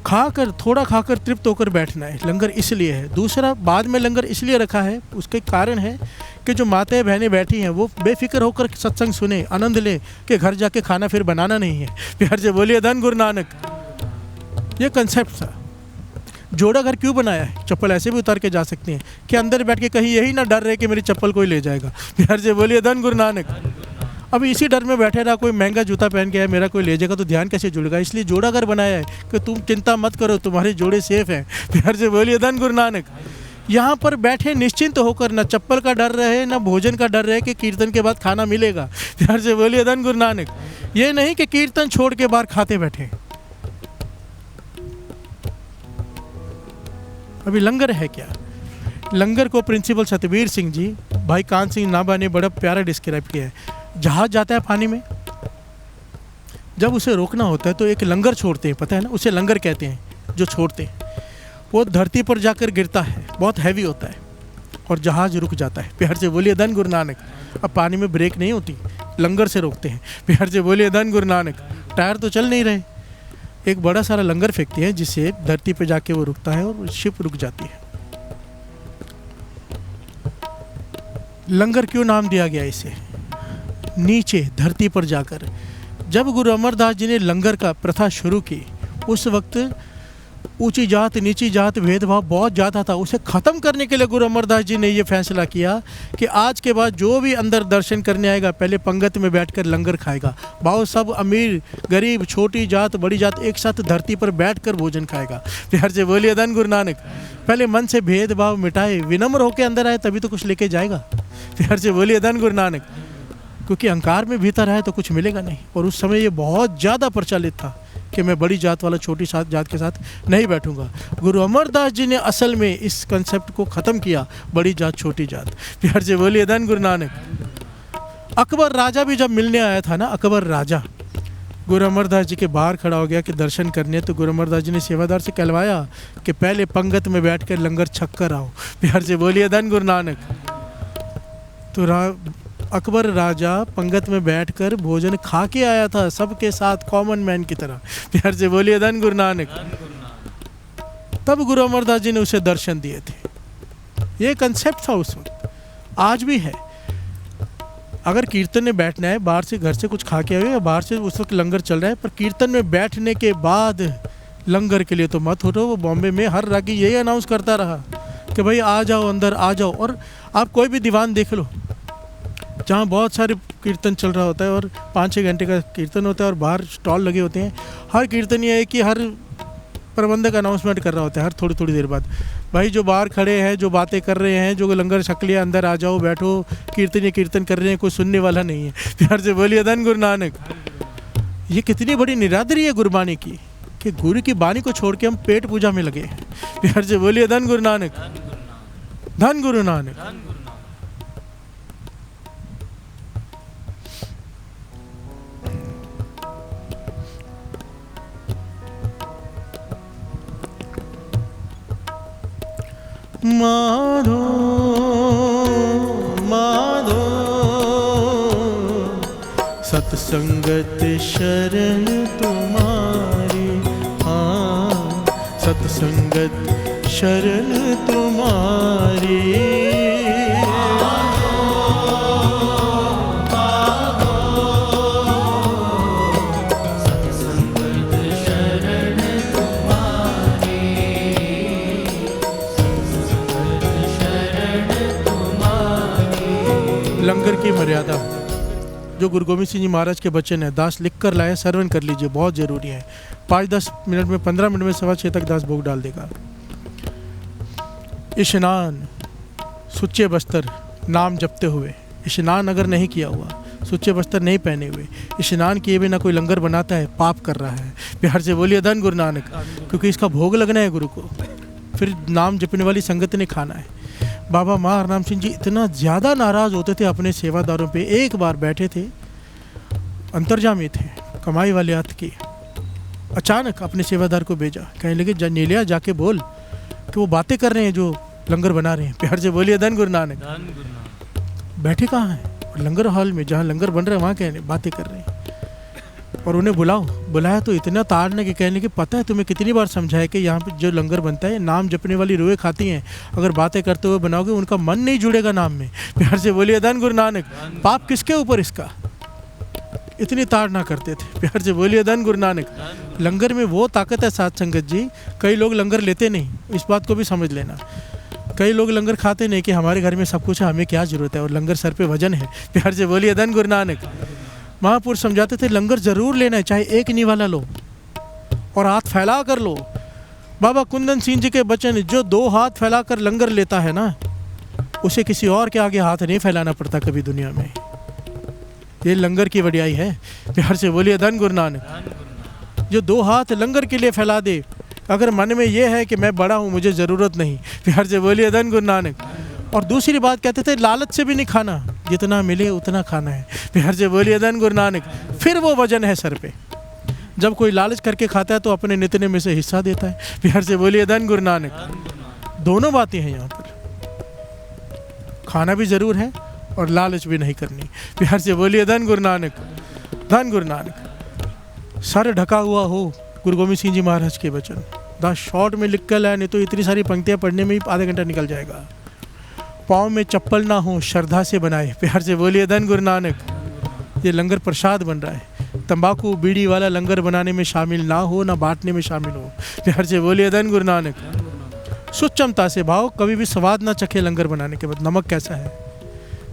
खाकर, थोड़ा खाकर तृप्त होकर बैठना है। लंगर इसलिए है। दूसरा, बाद में लंगर इसलिए रखा है, उसके कारण है कि जो माताएं बहनें बैठी हैं वो बेफिक्र होकर सत्संग सुने, आनंद ले, कि घर जाके खाना फिर बनाना नहीं है। प्यार से बोलिए धन गुरु नानक। ये कंसेप्ट था। जोड़ा घर क्यों बनाया है? चप्पल ऐसे भी उतार के जा सकते हैं, कि अंदर बैठ के कहीं यही ना डर रहे कि मेरी चप्पल कोई ले जाएगा। प्यार से बोलिए धन गुरु नानक। अब इसी डर में बैठे रहा, कोई महंगा जूता पहन के है, मेरा कोई ले जाएगा तो ध्यान कैसे जुड़ेगा। इसलिए जोड़ा घर बनाया है कि तुम चिंता मत करो, तुम्हारे जोड़े सेफ हैं। प्यार से बोलिए धन गुरु नानक। यहाँ पर बैठे निश्चिंत होकर, ना चप्पल का डर रहे, ना भोजन का डर रहे कि कीर्तन के बाद खाना मिलेगा। प्यार से बोलिए धन गुरु नानक। ये नहीं कि कीर्तन छोड़ के बाहर खाते बैठे। अभी लंगर है क्या? लंगर को प्रिंसिपल सतबीर सिंह जी, भाई कान सिंह नाभा ने बड़ा प्यारा डिस्क्राइब किया है। जहाज जाता है पानी में, जब उसे रोकना होता है तो एक लंगर छोड़ते हैं, पता है ना, उसे लंगर कहते हैं जो छोड़ते हैं। वो धरती पर जाकर गिरता है, बहुत हैवी होता है, और जहाज रुक जाता है। प्यार से बोलिए धन गुरु नानक। अब पानी में ब्रेक नहीं होती, लंगर से रोकते हैं। प्यार से बोलिए धन गुरु नानक। टायर तो चल नहीं रहे, एक बड़ा सारा लंगर फेंकते हैं जिससे धरती पर जाके वो रुकता है और शिप रुक जाती है। लंगर क्यों नाम दिया गया इसे? नीचे धरती पर जाकर जब गुरु अमरदास जी ने लंगर का प्रथा शुरू की, उस वक्त ऊंची जात नीची जात भेदभाव बहुत ज़्यादा था। उसे ख़त्म करने के लिए गुरु अमरदास जी ने ये फैसला किया कि आज के बाद जो भी अंदर दर्शन करने आएगा पहले पंगत में बैठकर लंगर खाएगा। भाव सब अमीर गरीब, छोटी जात बड़ी जात एक साथ धरती पर बैठकर भोजन खाएगा। प्यार से बोलिए धन गुरु नानक। पहले मन से भेदभाव मिटाए, विनम्र होकर अंदर आए, तभी तो कुछ लेके जाएगा। प्यार से बोलिए धन गुरु नानक। क्योंकि अहंकार में भीतर है तो कुछ मिलेगा नहीं। और उस समय ये बहुत ज़्यादा प्रचलित था कि मैं बड़ी जात वाला छोटी जात के साथ नहीं बैठूंगा। गुरु अमरदास जी ने असल में इस कंसेप्ट को ख़त्म किया, बड़ी जात छोटी जात। प्यार से बोलिए धन गुरु नानक। अकबर राजा भी जब मिलने आया था ना, अकबर राजा गुरु अमरदास जी के बाहर खड़ा हो गया कि दर्शन करने, तो गुरु अमरदास जी ने सेवादार से कहलवाया कि पहले पंगत में बैठ कर लंगर छक कर आओ। प्यार से बोलिए धन गुरु नानक। तो अकबर राजा पंगत में बैठकर भोजन खा के आया था, सबके साथ कॉमन मैन की तरह। प्यार से बोलिए धन गुरु नानक। तब गुरु अमरदास जी ने उसे दर्शन दिए थे। ये कंसेप्ट था उस वक्त, आज भी है। अगर कीर्तन में बैठना है, बाहर से घर से कुछ खा के आए या बाहर से उस वक्त लंगर चल रहा है, पर कीर्तन में बैठने के बाद लंगर के लिए तो मत उठो। वो बॉम्बे में हर रागी यही अनाउंस करता रहा कि भाई आ जाओ, अंदर आ जाओ। और आप कोई भी दीवान देख लो जहाँ बहुत सारे कीर्तन चल रहा होता है और 5-6 घंटे का कीर्तन होता है और बाहर स्टॉल लगे होते हैं, हर कीर्तन ये है कि हर प्रबंधक अनाउंसमेंट कर रहा होता है हर थोड़ी थोड़ी देर बाद, भाई जो बाहर खड़े हैं, जो बातें कर रहे हैं, जो लंगर छक लिया, अंदर आ जाओ, बैठो, कीर्तन कर रहे हैं, कोई सुनने वाला नहीं है। प्यार से बोलिए धन गुरु नानक। ये कितनी बड़ी निरादरी है गुरबानी की कि गुरु की बानी को छोड़ के हम पेट पूजा में लगे हैं। प्यार से बोलिए धन गुरु नानक, धन गुरु नानक। माधो माधो सत्संगत शरण तुम्हारी, हाँ सत्संगत शरण तुम्हारी। लंगर की मर्यादा जो गुरु गोविंद सिंह जी महाराज के वचन है, दास लिख कर लाए, सर्वन कर लीजिए, बहुत ज़रूरी है। 5-10 मिनट में, 15 मिनट में 6:15 तक दास भोग डाल देगा। स्नान सुच्चे बस्तर नाम जपते हुए, स्नान अगर नहीं किया हुआ, सुच्चे बस्तर नहीं पहने हुए, स्नान किए बिना कोई लंगर बनाता है, पाप कर रहा है। प्यार से बोलिए धन गुरु नानक, क्योंकि इसका भोग लगना है गुरु को, फिर नाम जपने वाली संगत ने खाना है। बाबा माँ हरनाम सिंह जी इतना ज़्यादा नाराज़ होते थे अपने सेवादारों पे। एक बार बैठे थे, अंतर्जामी थे, कमाई वाले हाथ की, अचानक अपने सेवादार को भेजा, कहने लगे नीलिया जाके बोल कि वो बातें कर रहे हैं जो लंगर बना रहे हैं। प्यार से बोलिए धन गुरु नानक। बैठे कहाँ हैं? लंगर हॉल में, जहाँ लंगर बन रहा है वहाँ कहने बातें कर रहे हैं। और उन्हें बुलाया तो इतना ताड़ने के, कहने की पता है तुम्हें कितनी बार समझाया कि यहाँ पे जो लंगर बनता है, नाम जपने वाली रोए खाती हैं, अगर बातें करते हुए बनाओगे उनका मन नहीं जुड़ेगा नाम में। प्यार से बोलिए धन गुरु नानक। पाप किसके ऊपर इसका? इतनी ताड़ना करते थे। प्यार से बोलिए धन गुरु नानक। लंगर में वो ताकत है साथ संगत जी, कई लोग लंगर लेते नहीं, इस बात को भी समझ लेना। कई लोग लंगर खाते नहीं कि हमारे घर में सब कुछ है, हमें क्या जरूरत है, और लंगर सर पे वजन है। प्यार से बोलिए धन गुरु नानक। महापुरुष समझाते थे लंगर जरूर लेना है, चाहे एक निवाला लो और हाथ फैला कर लो। बाबा कुंदन सिंह जी के वचन, जो 2 हाथ फैला कर लंगर लेता है ना, उसे किसी और के आगे हाथ नहीं फैलाना पड़ता कभी दुनिया में। ये लंगर की वडियाई है। प्यार से बोलिए धन गुरु नानक। जो 2 हाथ लंगर के लिए फैला दे, अगर मन में ये है कि मैं बड़ा हूँ, मुझे ज़रूरत नहीं, प्यार से बोलिए धन गुरु नानक। और दूसरी बात कहते थे लालच से भी नहीं खाना, जितना मिले उतना खाना है। प्यार से बोलिए धन गुरु नानक। फिर वो वजन है सर पे। जब कोई लालच करके खाता है तो अपने नितने में से हिस्सा देता है। प्यार से बोलिए धन गुरु नानक। दोनों बातें हैं यहाँ पर, खाना भी ज़रूर है और लालच भी नहीं करनी। प्यार से बोलिए धन गुरु नानक, धन गुरु नानक। सर ढका हुआ हो, गुरु गोविंद सिंह जी महाराज के वचन, दास शॉर्ट में लिख कर लाए, नहीं तो इतनी सारी पंक्तियाँ पढ़ने में ही आधा घंटा निकल जाएगा। पाँव में चप्पल ना हो, श्रद्धा से बनाए। प्यार से बोलिए धन गुरु नानक। ये लंगर प्रसाद बन रहा है, तंबाकू बीड़ी वाला लंगर बनाने में शामिल ना हो, ना बांटने में शामिल हो। प्यार से बोलिए धन गुरु नानक। सुचमता से भाव, कभी भी स्वाद ना चखे लंगर बनाने के बाद, नमक कैसा है,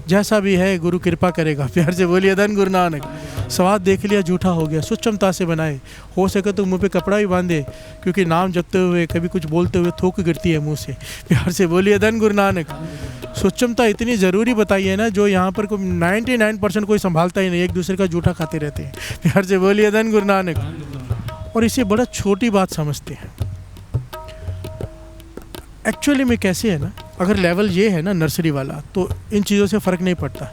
जैसा भी है गुरु कृपा करेगा। प्यार से बोलिए धन गुरु नानक। स्वाद देख लिया झूठा हो गया, सुचमता से बनाए। हो सके तो मुंह पे कपड़ा भी बांधे, क्योंकि नाम जपते हुए कभी कुछ बोलते हुए थूक गिरती है मुंह से। प्यार से बोलिए धन गुरु नानक। सुचमता इतनी ज़रूरी बताई है ना, जो यहाँ पर 99% कोई संभालता ही नहीं, एक दूसरे का जूठा खाते रहते हैं। प्यार से बोलिए धन गुरु नानक। और इसे बड़ा छोटी बात समझते हैं। एक्चुअली में कैसे है ना, अगर लेवल ये है ना नर्सरी वाला, तो इन चीज़ों से फ़र्क नहीं पड़ता।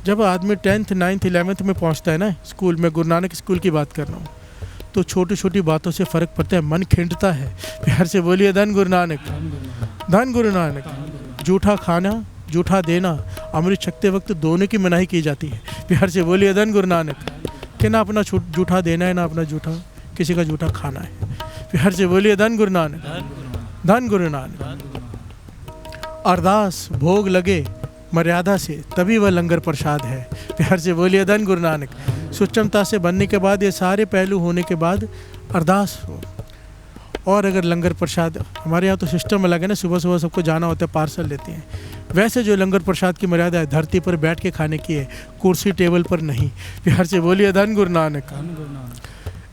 जब आदमी 10th 9th 11th में पहुंचता है ना, स्कूल में, गुरु नानक स्कूल की बात कर रहा हूँ, तो छोटी छोटी बातों से फ़र्क पड़ता है, मन खिंडता है। प्यार से बोलिए धन गुरु नानक, धन गुरु नानक। जूठा खाना, जूठा देना, अमृत छकते वक्त दोनों की मनाही की जाती है। प्यार से बोलिए धन गुरु नानक। कि ना अपना जूठा देना है, ना अपना जूठा किसी का जूठा खाना है। प्यार से बोलिए धन गुरु नानक। धन गुरु नानक। अरदास भोग लगे मर्यादा से तभी वह लंगर प्रसाद है। प्यार से बोलिए धन गुरु नानक। सुचमता से बनने के बाद, ये सारे पहलू होने के बाद अरदास हो। और अगर लंगर प्रसाद, हमारे यहाँ तो सिस्टम अलग है ना, सुबह सुबह सबको जाना होता है, पार्सल लेते हैं। वैसे जो लंगर प्रसाद की मर्यादा है, धरती पर बैठ के खाने की है, कुर्सी टेबल पर नहीं। प्यार से बोलिए धन गुरु नानक।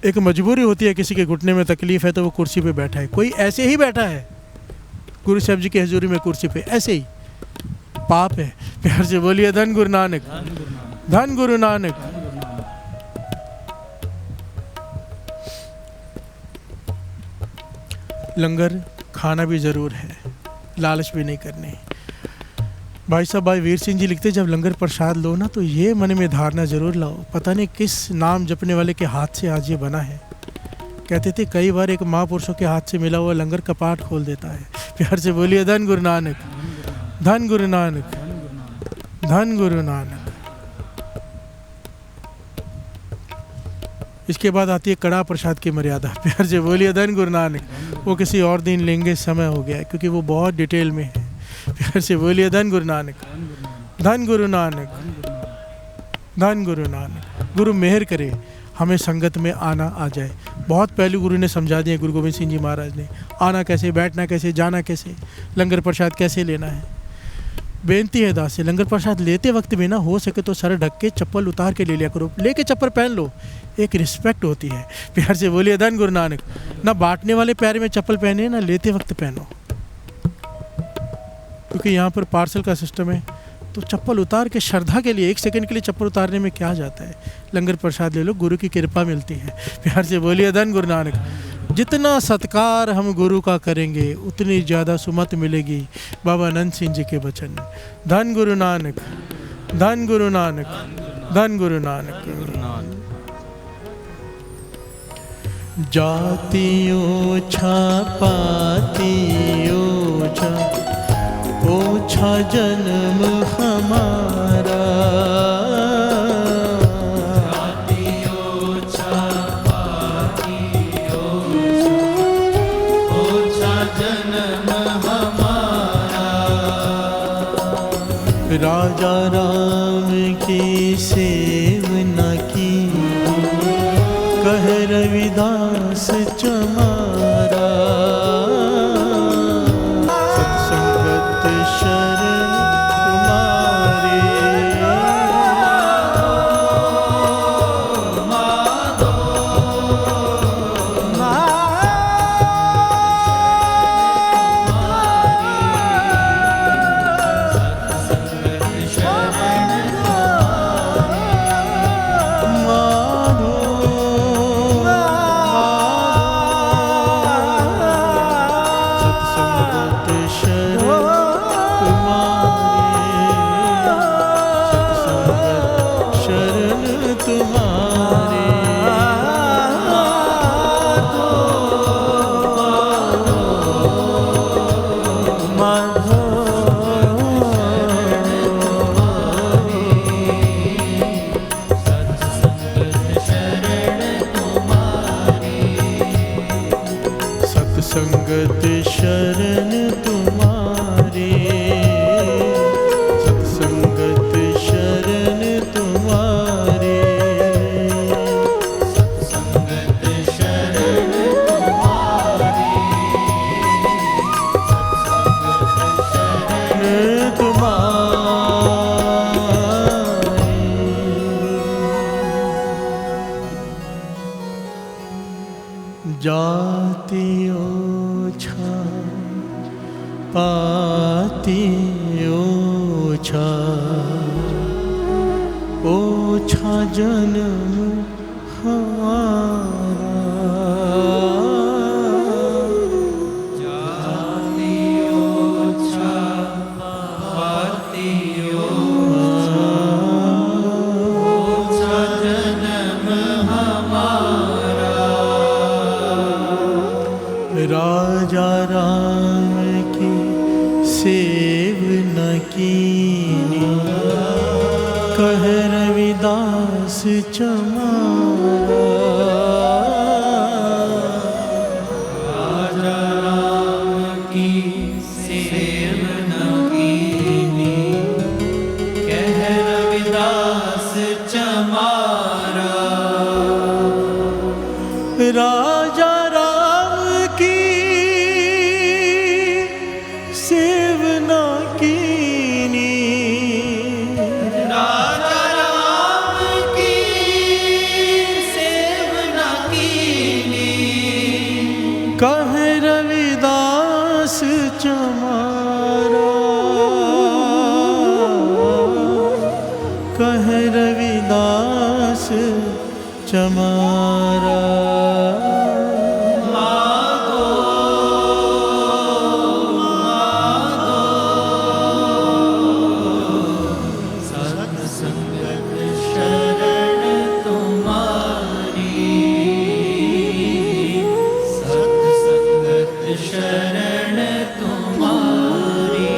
एक मजबूरी होती है, किसी के घुटने में तकलीफ है तो वो कुर्सी पे बैठा है। कोई ऐसे ही बैठा है गुरु साहब जी की हजूरी में कुर्सी पे, ऐसे ही, पाप है। प्यार से बोलिए धन गुरु नानक। धन गुरु नानक। लंगर खाना भी ज़रूर है, लालच भी नहीं करनी। भाई साहब, भाई वीर सिंह जी लिखते, जब लंगर प्रसाद लो ना तो ये मन में धारणा ज़रूर लाओ, पता नहीं किस नाम जपने वाले के हाथ से आज ये बना है। कहते थे कई बार एक महापुरुषों के हाथ से मिला हुआ लंगर कपाट खोल देता है। प्यार से बोलिए धन गुरु नानक। धन गुरु नानक। धन गुरु नानक। इसके बाद आती है कड़ा प्रसाद की मर्यादा। प्यार से बोलिए धन गुरु नानक। वो किसी और दिन लेंगे, समय हो गया है, क्योंकि वो बहुत डिटेल में है। प्यार से बोलिए धन गुरु नानक। धन गुरु नानक। धन गुरु नानक। गुरु मेहर करे हमें संगत में आना आ जाए। बहुत पहलू गुरु ने समझा दिए, गुरु गोविंद सिंह जी महाराज ने, आना कैसे, बैठना कैसे, जाना कैसे, लंगर प्रसाद कैसे लेना है। बेनती है दास से, लंगर प्रसाद लेते वक्त भी ना हो सके तो सर ढक के चप्पल उतार के ले लिया करो, लेके चप्पल पहन लो, एक रिस्पेक्ट होती है। प्यार से बोलिए धन गुरु नानक। ना बांटने वाले पैर में चप्पल पहने, ना लेते वक्त पहनो, क्योंकि यहाँ पर पार्सल का सिस्टम है। तो चप्पल उतार के श्रद्धा के लिए, एक सेकंड के लिए चप्पल उतारने में क्या जाता है। लंगर प्रसाद ले लो, गुरु की कृपा मिलती है। प्यार से बोलिए धन गुरु नानक। जितना सत्कार हम गुरु का करेंगे उतनी ज़्यादा सुमत मिलेगी। बाबा आनंद सिंह जी के वचन। धन गुरु नानक। धन गुरु नानक। धन गुरु नानक। जाति ओछा पाति ओछा, ओछा जन्म हमारा। जाति ओछा पाति ओछा, ओछा जन्म हमारा। राजा राम की सेवना की, कह रविदास चमारा। सत्संगत शरण तुम्हारे, संगत शरण तुम्हारे। सत्संगत शरण तुम्हारे। सत्संगत शरण तुम्हारी। सत्संगत शरण जाति ओछा पाति ओछा, ओछा जन्म हमारा। जाति ओछा पाति ओछा, ओछा जन्म हमारा। राजा राम की सेवना कीनी, कह रविदास चमारा। राजा राम चमारा कह रविदास चमारा सत्संगत शरण तुम्हारी, सत्संगत शरण तुम्हारी,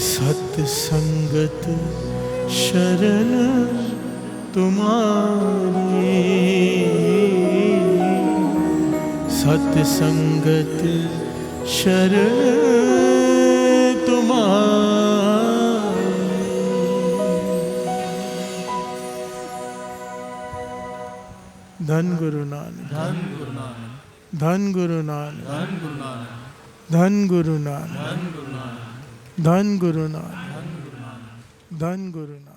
सत्संगत शरण तुम्हारी, सत्संगत शरण तुम्हारी। धन गुरु नानक, धन गुरु नानक, धन गुरु नानक, धन गुरु नानक, धन गुरु नानक, धन गुरु नानक, धन गुरु नानक, धन गुरु नानक। धन गुरु नानक।